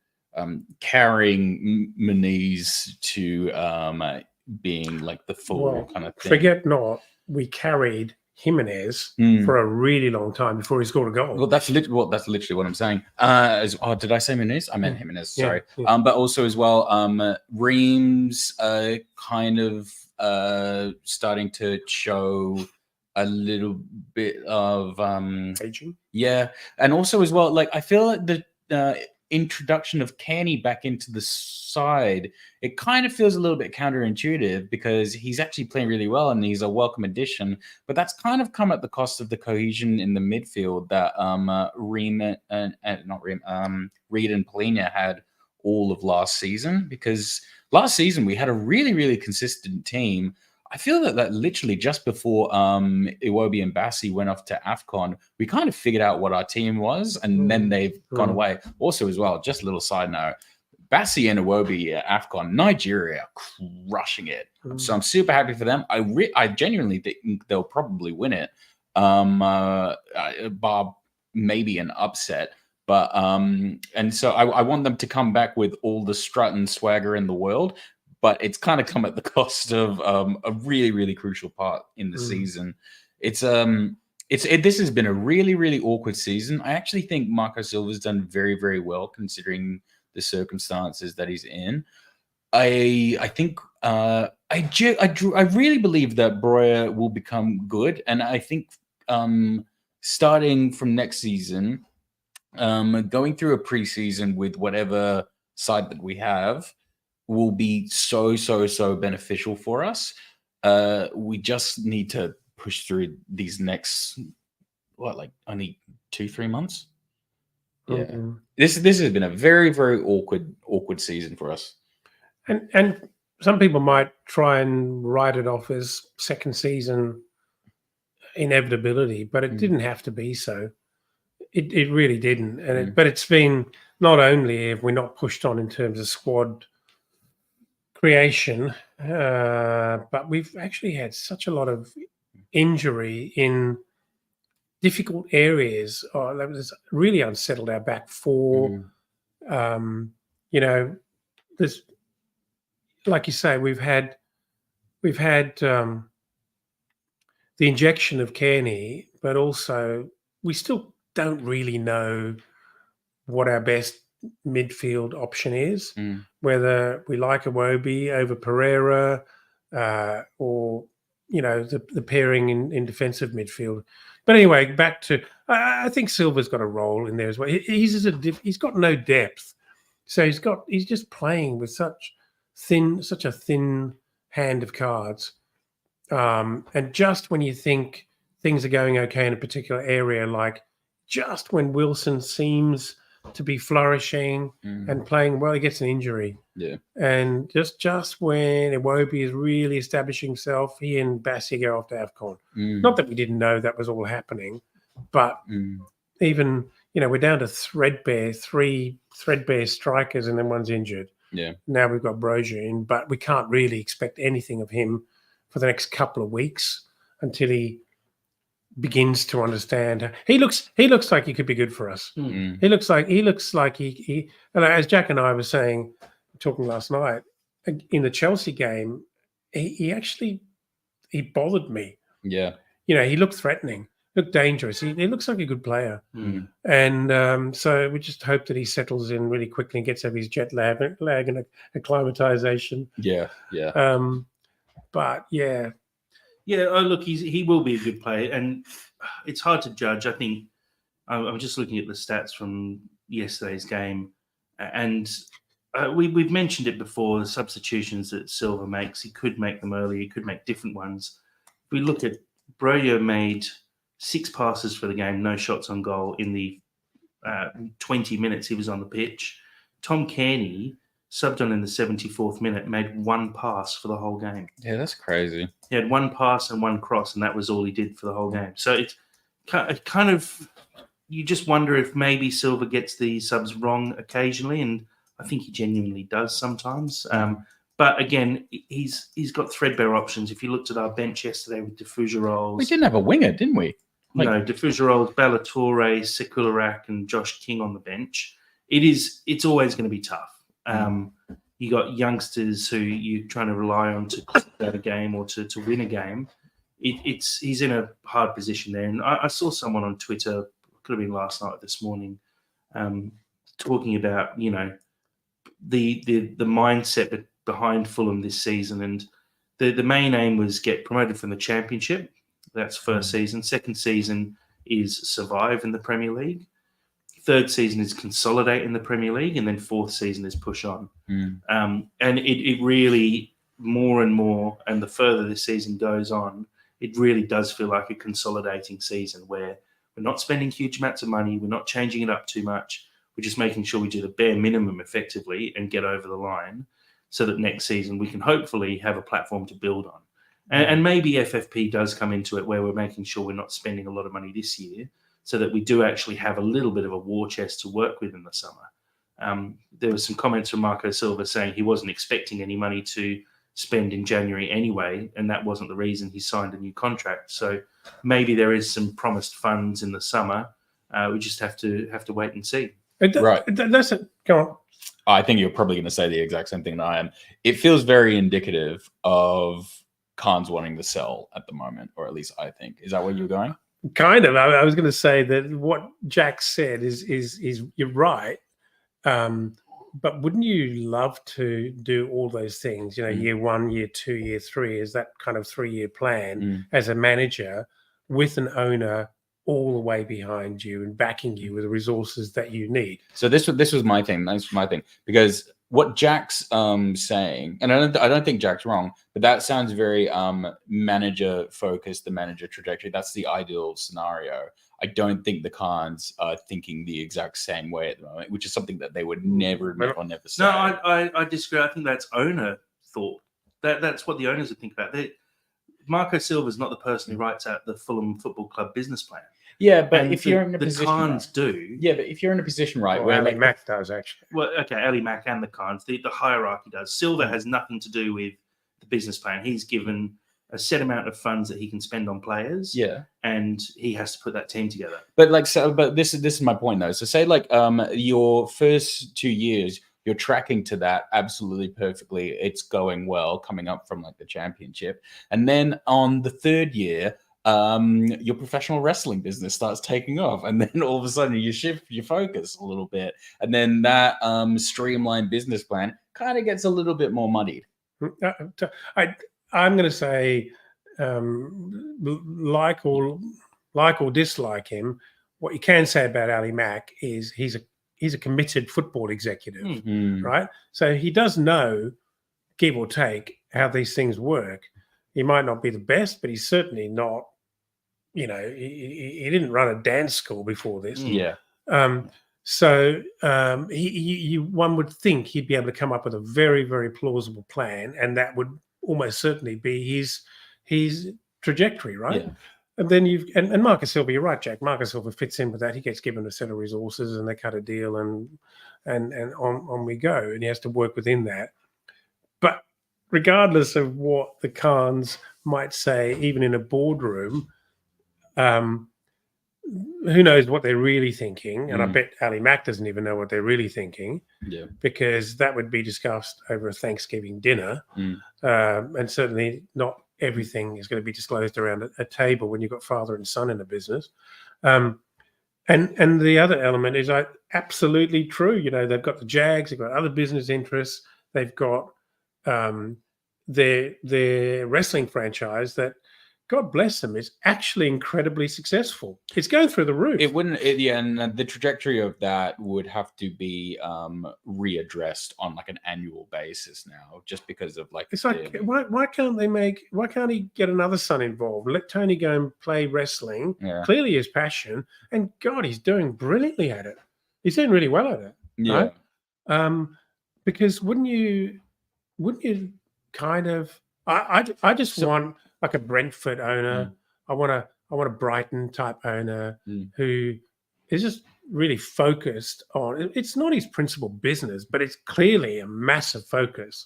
Carrying Muniz to being like the full kind of thing. Forget not, we carried Jimenez for a really long time before he scored a goal. Well, that's literally what I'm saying. Did I say Muniz? I meant Jimenez. Sorry. Yeah. But also as well, Reams kind of starting to show a little bit of aging. Yeah, and also as well, like I feel like the introduction of Kearney back into the side, it kind of feels a little bit counterintuitive because he's actually playing really well and he's a welcome addition, but that's kind of come at the cost of the cohesion in the midfield that Reed and Polina had all of last season, because last season we had a really consistent team. I feel that literally just before Iwobi and Bassi went off to AFCON, we kind of figured out what our team was, and then they've gone away. Also, as well, just a little side note, Bassi and Iwobi at AFCON, Nigeria are crushing it. So I'm super happy for them. I genuinely think they'll probably win it, bar maybe an upset. But and so I want them to come back with all the strut and swagger in the world. But it's kind of come at the cost of a really crucial part in the season. This has been a really awkward season. I actually think Marco Silva's done very well considering the circumstances that he's in. I think I really believe that Breuer will become good, and I think starting from next season, going through a preseason with whatever side that we have will be so beneficial for us. We just need to push through these next only 2-3 months. Yeah, this has been a very awkward season for us. And some people might try and write it off as second season inevitability, but it didn't have to be so. It really didn't. And but it's been, not only have we not pushed on in terms of squad creation, but we've actually had such a lot of injury in difficult areas. That was really unsettled our back four. There's, like you say, we've had the injection of Kearney, but also we still don't really know what our best midfield option is, whether we like Iwobi over Pereira, or the pairing in defensive midfield. But anyway, back to, I think Silva's got a role in there as well. He's got no depth, so he's just playing with such a thin hand of cards, and just when you think things are going okay in a particular area, like just when Wilson seems to be flourishing and playing well. He gets an injury. Yeah. And just when Iwobi is really establishing himself, he and Bassi go off to AFCON. Not that we didn't know that was all happening, but even, we're down to three threadbare strikers, and then one's injured. Yeah. Now we've got Brozier in, but we can't really expect anything of him for the next couple of weeks until he begins to understand. He looks like he could be good for us. He looks like he and as Jack and I were saying, talking last night in the Chelsea game, he bothered me. Yeah. He looked threatening, looked dangerous. He looks like a good player. And so we just hope that he settles in really quickly and gets over his jet lag and acclimatization. Yeah. Yeah. But yeah. Yeah, look, he will be a good player, and it's hard to judge. I think I'm just looking at the stats from yesterday's game, and we've mentioned it before, the substitutions that Silva makes. He could make them early, he could make different ones. If we look at Broyo, made 6 passes for the game, no shots on goal in the 20 minutes he was on the pitch. Tom Cairney, subbed on in the 74th minute, made 1 pass for the whole game. Yeah, that's crazy. He had 1 pass and 1 cross, and that was all he did for the whole game. So it's kind of, you just wonder if maybe Silva gets the subs wrong occasionally, and I think he genuinely does sometimes. But again, he's got threadbare options. If you looked at our bench yesterday with Defugeroles, We didn't have a winger, didn't we? Defugeroles, Ballatore, Sekularak, and Josh King on the bench. It's always going to be tough. You got youngsters who you're trying to rely on to close out a game or to win a game. He's in a hard position there. And I saw someone on Twitter, could have been last night or this morning, talking about the mindset behind Fulham this season, and the main aim was get promoted from the Championship. That's first season. Second season is survive in the Premier League. Third season is consolidate in the Premier League, and then fourth season is push on. And it really, more and more, and the further this season goes on, it really does feel like a consolidating season where we're not spending huge amounts of money, we're not changing it up too much, we're just making sure we do the bare minimum effectively and get over the line so that next season we can hopefully have a platform to build on. And maybe FFP does come into it where we're making sure we're not spending a lot of money this year, so that we do actually have a little bit of a war chest to work with in the summer. There were some comments from Marco Silva saying he wasn't expecting any money to spend in January anyway, and that wasn't the reason he signed a new contract. So maybe there is some promised funds in the summer. We just have to wait and see. Right. Go on. I think you're probably going to say the exact same thing that I am. It feels very indicative of Khan's wanting to sell at the moment, or at least I think. Is that where you're going? Kind of. I was going to say that what Jack said is you're right. But wouldn't you love to do all those things? Year 1, year 2, year 3 is that kind of 3-year plan as a manager with an owner all the way behind you and backing you with the resources that you need. So this was my thing. That's my thing, because what Jack's saying, and I don't think Jack's wrong, but that sounds very manager focused, the manager trajectory. That's the ideal scenario. I don't think the Khans are thinking the exact same way at the moment, which is something that they would never admit or never say. No, I disagree. I think that's owner thought. That's what the owners would think about. Marco Silva is not the person who writes out the Fulham Football Club business plan. Yeah, but And if you're in a position, the Khans right? do. Yeah, but if you're in a position, right, Well, where Ali Mack does actually. Well, okay, Ali Mack and the Khans, the hierarchy does. Silva has nothing to do with the business plan. He's given a set amount of funds that he can spend on players. Yeah, and he has to put that team together. But but this is my point though. So say your first 2 years, you're tracking to that absolutely perfectly. It's going well, coming up from the Championship, and then on the 3rd year, your professional wrestling business starts taking off, and then all of a sudden you shift your focus a little bit, and then that streamlined business plan kind of gets a little bit more muddied. I'm going to say, like or dislike him, what you can say about Ali Mack is he's a committed football executive, right? So he does know, give or take, how these things work. He might not be the best, but he's certainly not. He didn't run a dance school before this. Yeah. So one would think he'd be able to come up with a very, very plausible plan, and that would almost certainly be his trajectory, right? Yeah. And then and Marcus Silva, you're right, Jack. Marcus Silva fits in with that. He gets given a set of resources, and they cut a deal, and on we go. And he has to work within that. But regardless of what the Khans might say, even in a boardroom, who knows what they're really thinking? And I bet Ali Mack doesn't even know what they're really thinking. Yeah. Because that would be discussed over a Thanksgiving dinner, and certainly not everything is going to be disclosed around a table when you've got father and son in a business. And the other element is absolutely true. You know, they've got the Jags, they've got other business interests, they've got their wrestling franchise that, God bless them, is actually incredibly successful. It's going through the roof. And the trajectory of that would have to be readdressed on like an annual basis now, just because of like. It's like why can't he get another son involved? Let Tony go and play wrestling. Yeah. Clearly his passion, and God, he's doing brilliantly at it. He's doing really well at it. Yeah. Right? Because wouldn't you kind of? I just want like a Brentford owner. I want a Brighton type owner who is just really focused on. It's not his principal business, but it's clearly a massive focus.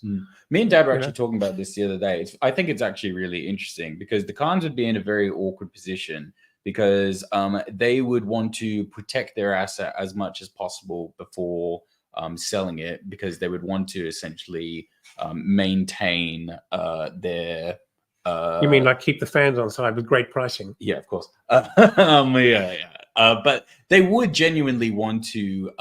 Me and Dad were actually talking about this the other day. I think it's actually really interesting because the Khans would be in a very awkward position because they would want to protect their asset as much as possible before selling it, because they would want to essentially maintain their. You mean like keep the fans on side with great pricing? Yeah, of course. But they would genuinely want to.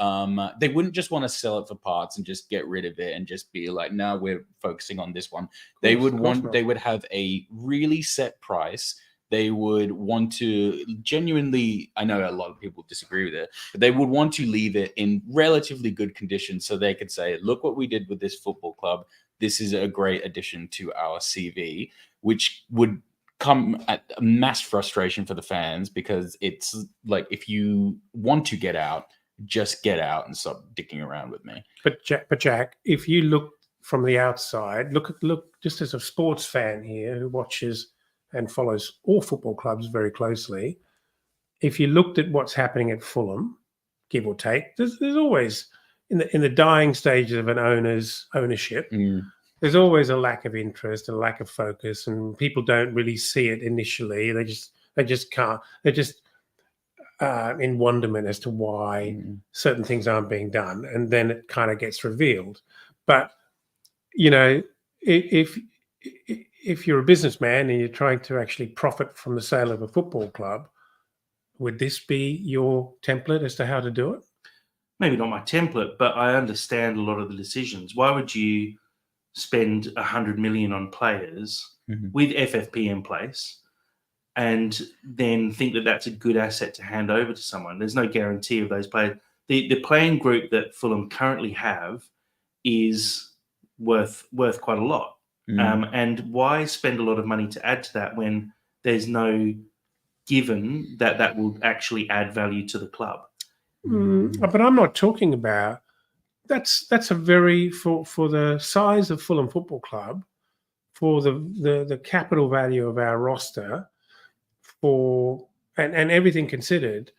They wouldn't just want to sell it for parts and just get rid of it and just be like, "No, we're focusing on this one." They would want. They would have a really set price. They would want to genuinely. I know a lot of people disagree with it, but they would want to leave it in relatively good condition so they could say, "Look what we did with this football club. This is a great addition to our CV." Which would come at a mass frustration for the fans, because it's like, if you want to get out, just get out and stop dicking around with me. But Jack, if you look from the outside, look just as a sports fan here who watches and follows all football clubs very closely, if you looked at what's happening at Fulham, give or take, there's always in the dying stages of an owner's ownership. There's always a lack of interest, a lack of focus, and people don't really see it initially. They just can't. They're just in wonderment as to why certain things aren't being done, and then it kind of gets revealed. But you know, if you're a businessman and you're trying to actually profit from the sale of a football club, would this be your template as to how to do it? Maybe not my template, but I understand a lot of the decisions. Why would you spend 100 million on players with FFP in place and then think that that's a good asset to hand over to someone? There's no guarantee of those players. The playing group that Fulham currently have is worth quite a lot. And why spend a lot of money to add to that when there's no given that will actually add value to the club? But I'm not talking about. That's a very for the size of Fulham Football Club, for the capital value of our roster, and everything considered,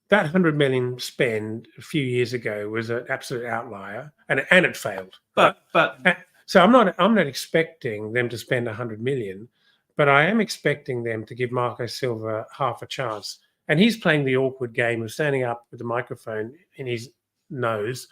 that 100 million spend a few years ago was an absolute outlier, and it failed. But so I'm not expecting them to spend 100 million, but I am expecting them to give Marco Silva half a chance, and he's playing the awkward game of standing up with the microphone in his nose,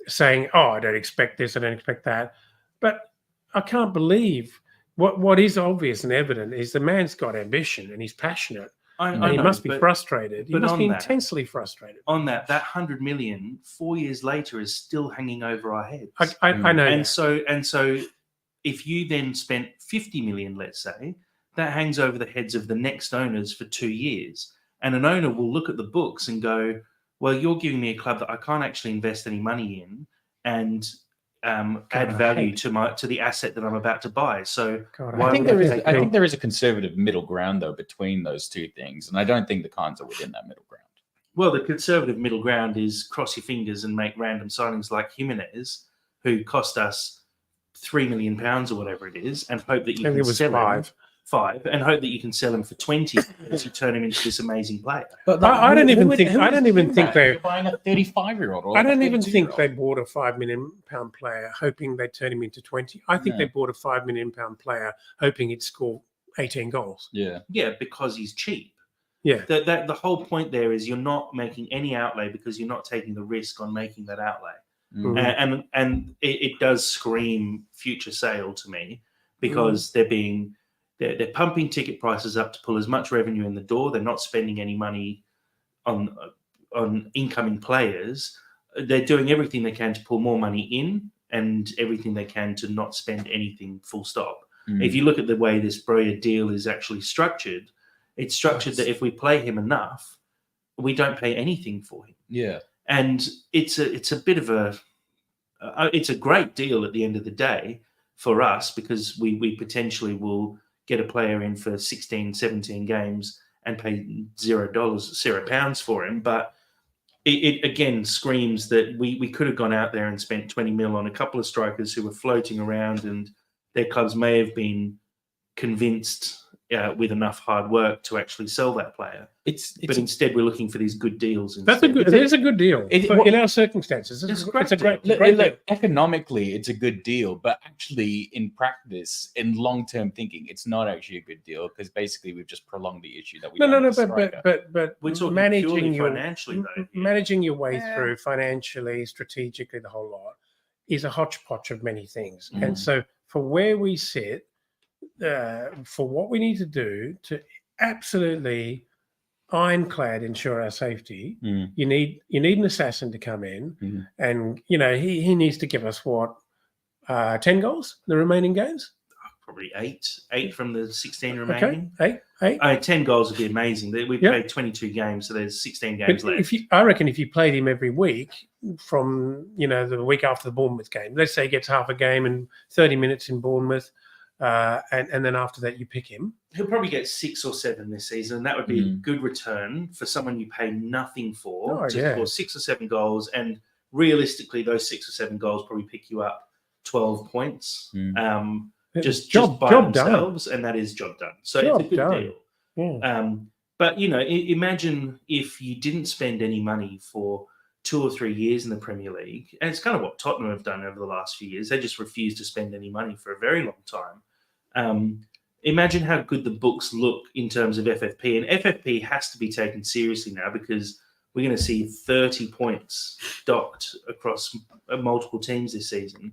saying, "Oh, I don't expect this, I don't expect that." But I can't believe what is obvious and evident is the man's got ambition and he's passionate. He must be frustrated. He must be intensely frustrated. On that 100 million, 4 years later, is still hanging over our heads. I know. And so if you then spent 50 million, let's say, that hangs over the heads of the next owners for 2 years. And an owner will look at the books and go, well, you're giving me a club that I can't actually invest any money in and add value to the asset that I'm about to buy. So I think there is a conservative middle ground though between those two things, and I don't think the Khans are within that middle ground. Well, the conservative middle ground is cross your fingers and make random signings like Jimenez, who cost us £3 million or whatever it is, and hope that you I think can it was sell him five. and hope that you can sell him for 20 as you turn him into this amazing player. But I don't even think they. You're buying a 35-year-old. Or I don't even 32-year-old. think they bought a £5 million player hoping they'd turn him into 20. I think they bought a £5 million player hoping he'd score 18 goals. Yeah. Yeah, because he's cheap. Yeah. The whole point there is you're not making any outlay because you're not taking the risk on making that outlay. Mhm. And it does scream future sale to me because they're pumping ticket prices up to pull as much revenue in the door. They're not spending any money on incoming players. They're doing everything they can to pull more money in and everything they can to not spend anything full stop. If you look at the way this Broja deal is actually structured, it's structured that if we play him enough, we don't pay anything for him. Yeah. And it's a bit of it's a great deal at the end of the day for us because we potentially will get a player in for 16, 17 games and pay £0 for him. But it again screams that we could have gone out there and spent 20 mil on a couple of strikers who were floating around and their clubs may have been convinced with enough hard work to actually sell that player. But instead, we're looking for these good deals. That's a good. It is a good deal in our circumstances. It's a great deal. Economically, it's a good deal, but actually, in practice, in long-term thinking, it's not actually a good deal because basically we've just prolonged the issue that we. But we're talking managing financially, though. Managing your way through financially, strategically, the whole lot is a hodgepodge of many things. And so, for where we sit, for what we need to do to absolutely ironclad ensure our safety, you need an assassin to come in, and he needs to give us 10 goals the remaining games. Probably eight from the 16 remaining. Okay, eight. 10 goals would be amazing. We played 22 games, so there's 16 games left. I reckon if you played him every week from the week after the Bournemouth game, let's say he gets half a game and 30 minutes in Bournemouth. And then after that, you pick him. He'll probably get 6 or 7 this season. And that would be a good return for someone you pay nothing for to score 6 or 7 goals. And realistically, those 6 or 7 goals probably pick you up 12 points. Just by themselves, and that is job done. So it's a good deal. Yeah. But imagine if you didn't spend any money for 2 or 3 years in the Premier League, and it's kind of what Tottenham have done over the last few years. They just refuse to spend any money for a very long time. Imagine how good the books look in terms of FFP, and FFP has to be taken seriously now because we're going to see 30 points docked across multiple teams this season.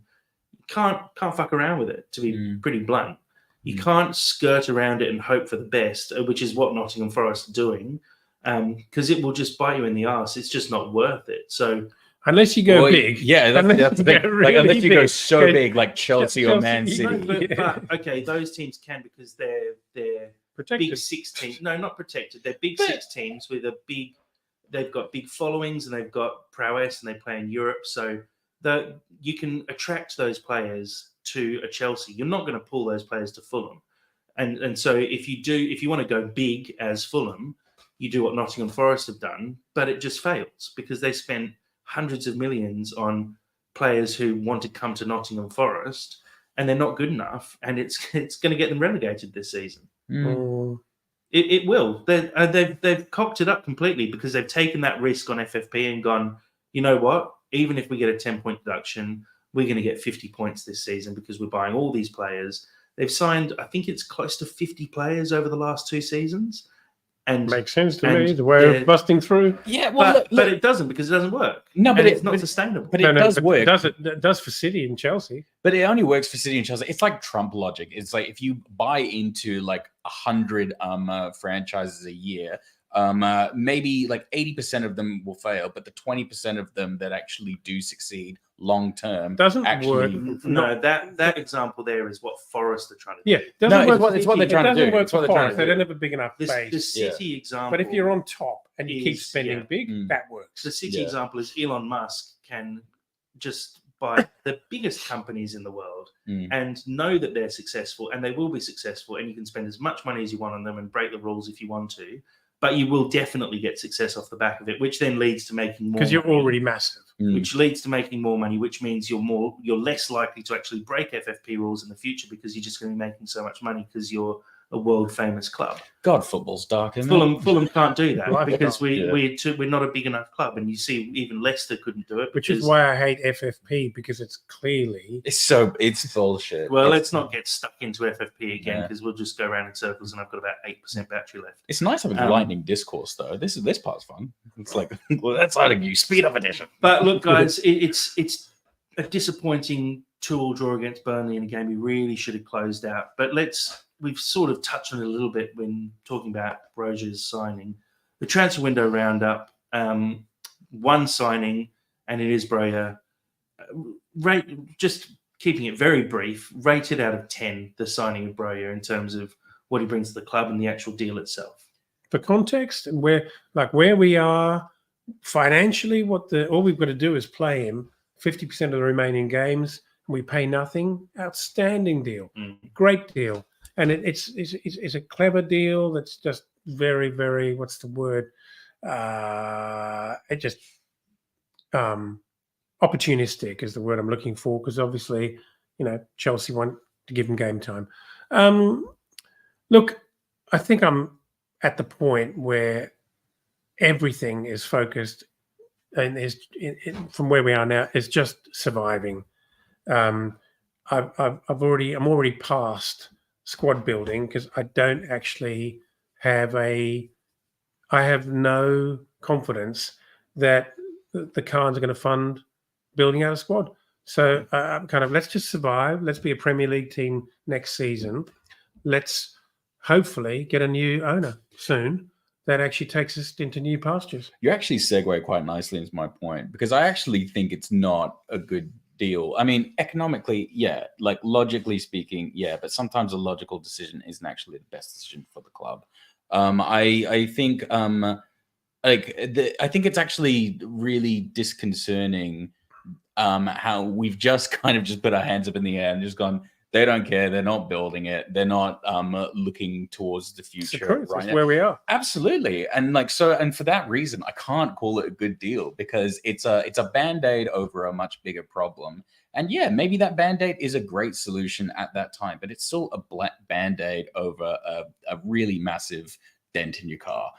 Can't fuck around with it, to be pretty blunt. You can't skirt around it and hope for the best, which is what Nottingham Forest are doing, because it will just bite you in the arse. It's just not worth it. So unless you go big, that's the thing. Really unless you go so big, like Chelsea or Man City. But okay, those teams can because they're protected. Big 6 teams. No, not protected. They're big 6 teams with they've got big followings and they've got prowess and they play in Europe. So you can attract those players to a Chelsea. You're not going to pull those players to Fulham. And so if you want to go big as Fulham, you do what Nottingham Forest have done, but it just fails because they spent hundreds of millions on players who want to come to Nottingham Forest and they're not good enough, and it's going to get them relegated this season. It will. They've cocked it up completely because they've taken that risk on FFP and gone, you know what? Even if we get a 10-point deduction, we're going to get 50 points this season because we're buying all these players. They've signed, I think it's close to 50 players over the last 2 seasons. And makes sense to me, the way of busting through. Yeah, well, but it doesn't because it doesn't work. No, but it's not sustainable. But it does work. It does for City and Chelsea. But it only works for City and Chelsea. It's like Trump logic. It's like if you buy into like 100 franchises a year, maybe like 80% of them will fail, but the 20% of them that actually do succeed long term doesn't work. No, that example there is what Forest are trying to do. It's what they're trying to do. Work for Forest. They don't have a big enough base. The City example, but if you're on top and you keep spending big, that works. The City example is Elon Musk can just buy the biggest companies in the world and know that they're successful and they will be successful, and you can spend as much money as you want on them and break the rules if you want to. but you will definitely get success off the back of it, which then leads to making more. Because you're money, already massive. which leads to making more money, which means you're less likely to actually break FFP rules in the future because you're just going to be making so much money because you're a world famous club. God, football's dark, isn't it? Fulham can't do that Life because dark. we're not a big enough club, and you see even Leicester couldn't do it. Which is why I hate FFP, because it's clearly It's bullshit. Well, let's not get stuck into FFP again Yeah. because we'll just go around in circles, and I've got about 8% battery left. It's nice having lightning discourse though. This part's fun. It's like, well, that's argue speed up edition. But look, guys, it's a disappointing 2-2 draw against Burnley in a game we really should have closed out. But we've sort of touched on it a little bit when talking about Broja's signing. The transfer window roundup, one signing, and it is Broja. Just keeping it very brief, rated out of 10, the signing of Broja in terms of what he brings to the club and the actual deal itself. for context and where we are financially. All we've got to do is play him 50% of the remaining games, and we pay nothing. Outstanding deal, great deal. And it's a clever deal that's just very, very, what's the word? Opportunistic is the word I'm looking for, because obviously, Chelsea want to give him game time. Look, I think I'm at the point where everything is focused and from where we are now is just surviving. I'm already past squad building because I don't actually have I have no confidence that the Khans are going to fund building out a squad. So I'm let's just survive. Let's be a Premier League team next season. Let's hopefully get a new owner soon that actually takes us into new pastures. You actually segue quite nicely into my point, because I actually think it's not a good deal. I mean, economically, yeah, like logically speaking, yeah, but sometimes a logical decision isn't actually the best decision for the club. I think I think it's actually really disconcerting how we've just just put our hands up in the air and just gone, they don't care, they're not building it, they're not looking towards the future. Right, that's where we are. Absolutely. And and for that reason, I can't call it a good deal, because it's a band-aid over a much bigger problem. And yeah, maybe that band-aid is a great solution at that time, but it's still a black band-aid over a really massive dent in your car.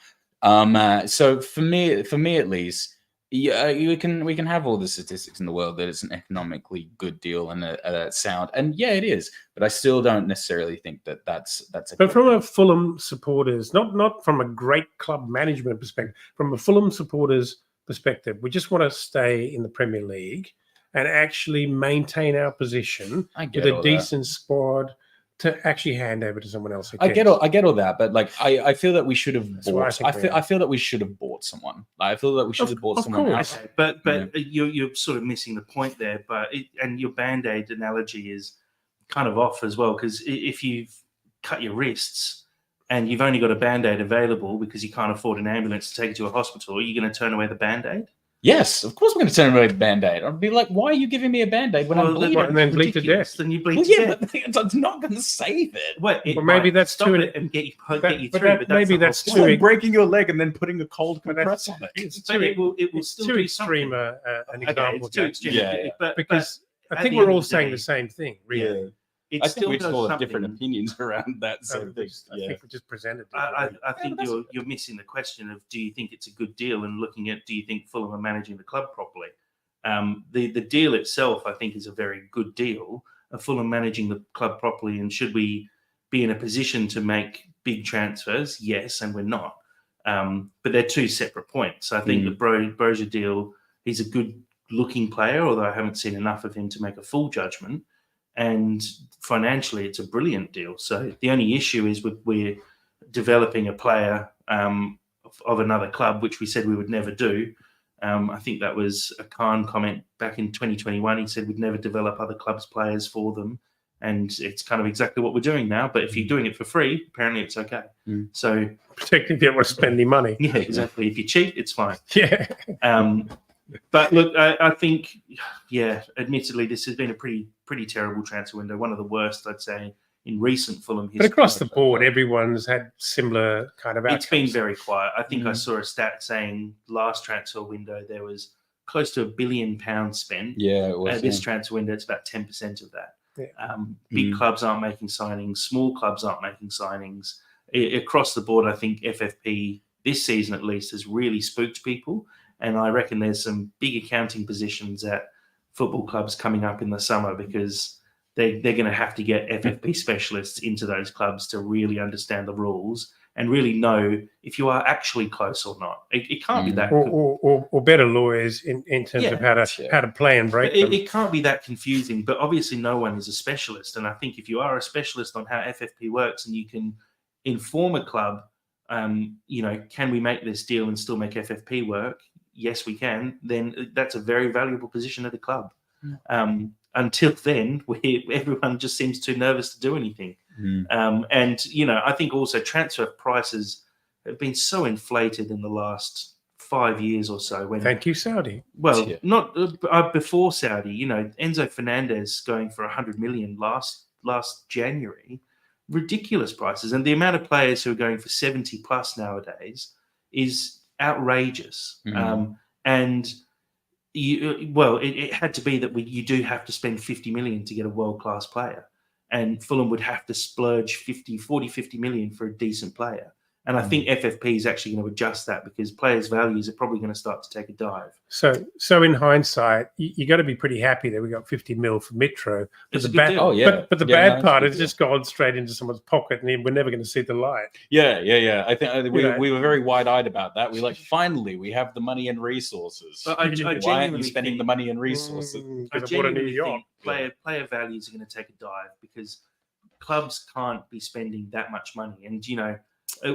So for me at least, yeah, we can have all the statistics in the world that it's an economically good deal and a sound, and yeah, it is. But I still don't necessarily think that's. But from a Fulham supporters, not from a great club management perspective, from a Fulham supporters perspective, we just want to stay in the Premier League and actually maintain our position with a decent squad to actually hand over to someone else. I get all that, but I feel that we should have bought. I feel that we should have bought someone. I feel that we should have bought someone else. But you're sort of missing the point there. And your band-aid analogy is kind of off as well, because if you've cut your wrists and you've only got a band-aid available because you can't afford an ambulance to take you to a hospital, are you going to turn away the band-aid? Yes, of course we're going to turn away the Band-Aid. I'd be like, why are you giving me a Band-Aid when I'm bleeding? And then bleed to death. Then you bleed to death. But it's not going to save it. Well, maybe that's stop it and get you through. Maybe that's too like breaking your leg and then putting a cold compress on it. It will still too do extreme an example. It's too extreme. Because I think we're all saying the same thing, really. Yeah. I think we just all have different opinions around that same thing. I think we just presented. I think you're missing the question of, do you think it's a good deal, and looking at, do you think Fulham are managing the club properly? The deal itself, I think, is a very good deal. Fulham managing the club properly, and should we be in a position to make big transfers? Yes, and we're not. But they're two separate points. I think the Broja deal, he's a good-looking player, although I haven't seen enough of him to make a full judgment. And financially, it's a brilliant deal. So the only issue is we're developing a player of another club, which we said we would never do. I think that was a Khan comment back in 2021. He said we'd never develop other clubs' players for them. And it's kind of exactly what we're doing now. But if you're doing it for free, apparently it's okay. So particularly if you don't want to spend any money. Yeah, exactly. If you cheat, it's fine. Yeah. But look, I think, admittedly, this has been a pretty terrible transfer window, one of the worst, I'd say, in recent Fulham history. But across the board, everyone's had similar kind of outcomes. It's been very quiet. I think I saw a stat saying last transfer window there was close to £1 billion spent. Yeah, it was. This transfer window, it's about 10% of that. Yeah. Big clubs aren't making signings. Small clubs aren't making signings. Across the board, I think FFP this season at least has really spooked people. And I reckon there's some big accounting positions at football clubs coming up in the summer because they're going to have to get FFP specialists into those clubs to really understand the rules and really know if you are actually close or not. It can't be that, or better lawyers in terms of how to play and break them. It can't be that confusing. But obviously, no one is a specialist, and I think if you are a specialist on how FFP works and you can inform a club, can we make this deal and still make FFP work? Yes, we can. Then that's a very valuable position at the club. Until then, everyone just seems too nervous to do anything. I think also transfer prices have been so inflated in the last 5 years or so. Thank you, Saudi. Well, not before Saudi. Enzo Fernandez going for 100 million last January, ridiculous prices, and the amount of players who are going for 70 plus nowadays is outrageous. It had to be that you do have to spend 50 million to get a world-class player. And Fulham would have to splurge 50 million for a decent player. And I think FFP is actually going to adjust that because players' values are probably going to start to take a dive. So in hindsight, you got to be pretty happy that we got 50 mil for Mitro. But the bad part is just gone straight into someone's pocket, and we're never going to see the light. Yeah. I think we were very wide-eyed about that. We finally we have the money and resources. I Why aren't you spending the money and resources? I genuinely think player values are going to take a dive because clubs can't be spending that much money, and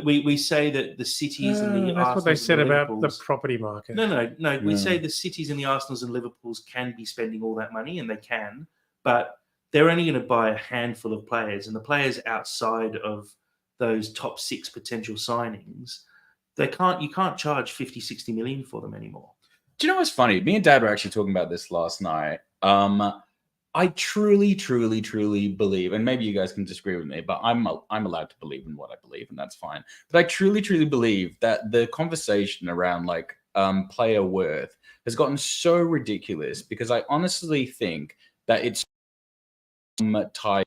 we say that the cities and the that's Arsenals what they said and about Liverpools, the property market. No. We say the cities and the Arsenals and Liverpools can be spending all that money, and they can, but they're only going to buy a handful of players, and the players outside of those top 6 potential signings, you can't charge 50, 60 million for them anymore. Do you know what's funny? Me and Dad were actually talking about this last night. I truly, truly, truly believe, and maybe you guys can disagree with me, but I'm allowed to believe in what I believe, and that's fine. But I truly, truly believe that the conversation around player worth has gotten so ridiculous because I honestly think that it's tied.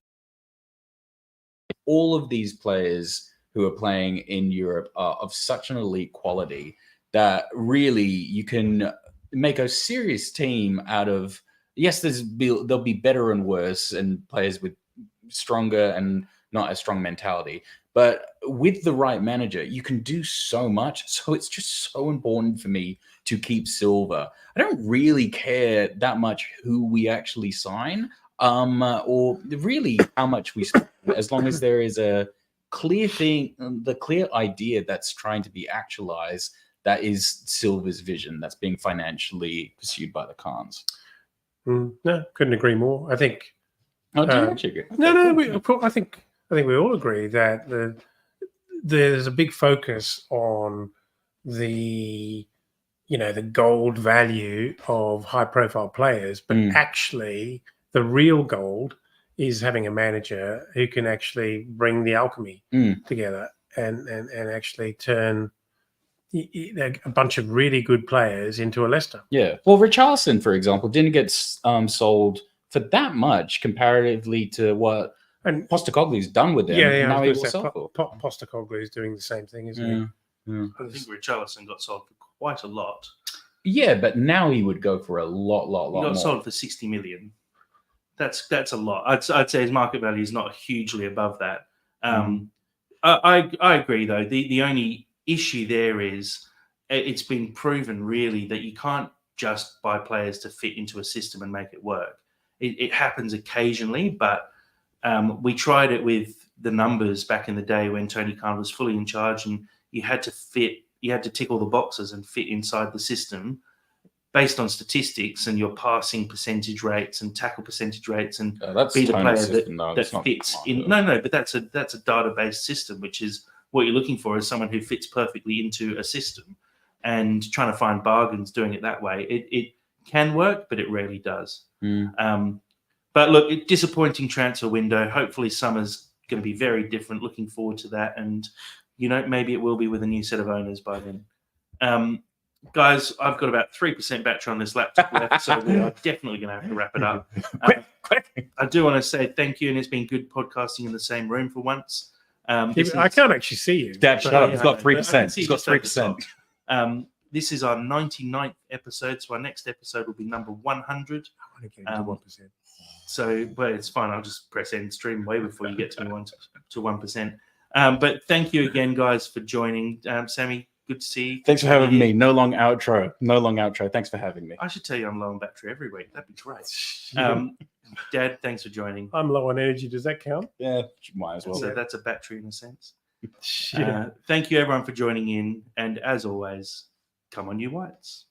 All of these players who are playing in Europe are of such an elite quality that really you can make a serious team out of. Yes, there'll be better and worse and players with stronger and not as strong mentality. But with the right manager, you can do so much. So it's just so important for me to keep Silva. I don't really care that much who we actually sign or really how much we spend, as long as there is a clear thing, the clear idea that's trying to be actualized, that is Silva's vision that's being financially pursued by the Khans. No, couldn't agree more. I think. Oh, do you actually agree? No. I think we all agree that there's a big focus on the gold value of high-profile players, but actually the real gold is having a manager who can actually bring the alchemy together and actually turn a bunch of really good players into a Leicester. Yeah. Well, Richarlison, for example, didn't get sold for that much comparatively to what Postecoglou's done with them. Yeah. Now he will sell for. Postecoglu is doing the same thing, isn't he? I think Richarlison got sold for quite a lot. Yeah, but now he would go for a lot He got more. sold for 60 million. That's a lot. I'd say his market value is not hugely above that. I agree, though. The only issue there is it's been proven really that you can't just buy players to fit into a system and make it work. It happens occasionally, but we tried it with the numbers back in the day when Tony Khan was fully in charge, and you had to tick all the boxes and fit inside the system based on statistics and your passing percentage rates and tackle percentage rates, and be the player that fits in. No, but that's a database system, which is what you're looking for, is someone who fits perfectly into a system, and trying to find bargains doing it that way. It can work, but it rarely does. But look, disappointing transfer window. Hopefully summer's going to be very different. Looking forward to that, and maybe it will be with a new set of owners by then. Guys, I've got about 3% battery on this laptop left, so we are definitely going to have to wrap it up. Quick. I do want to say thank you, and it's been good podcasting in the same room for once. I can't actually see you. Dad, shut up. He's got I 3%. can see He's got just over the 3%. top. This is our 99th episode, so our next episode will be number 100. I want to get into 1%. So, but it's fine. I'll just press end stream way before you get to 1%. But thank you again, guys, for joining. Sammy, good to see you. Thanks for having me. No long outro. Thanks for having me. I should tell you I'm low on battery every week. That'd be great. Dad, thanks for joining. I'm low on energy. Does that count? Yeah, might as well. So that's a battery in a sense. Yeah. Thank you, everyone, for joining in. And as always, come on, you whites.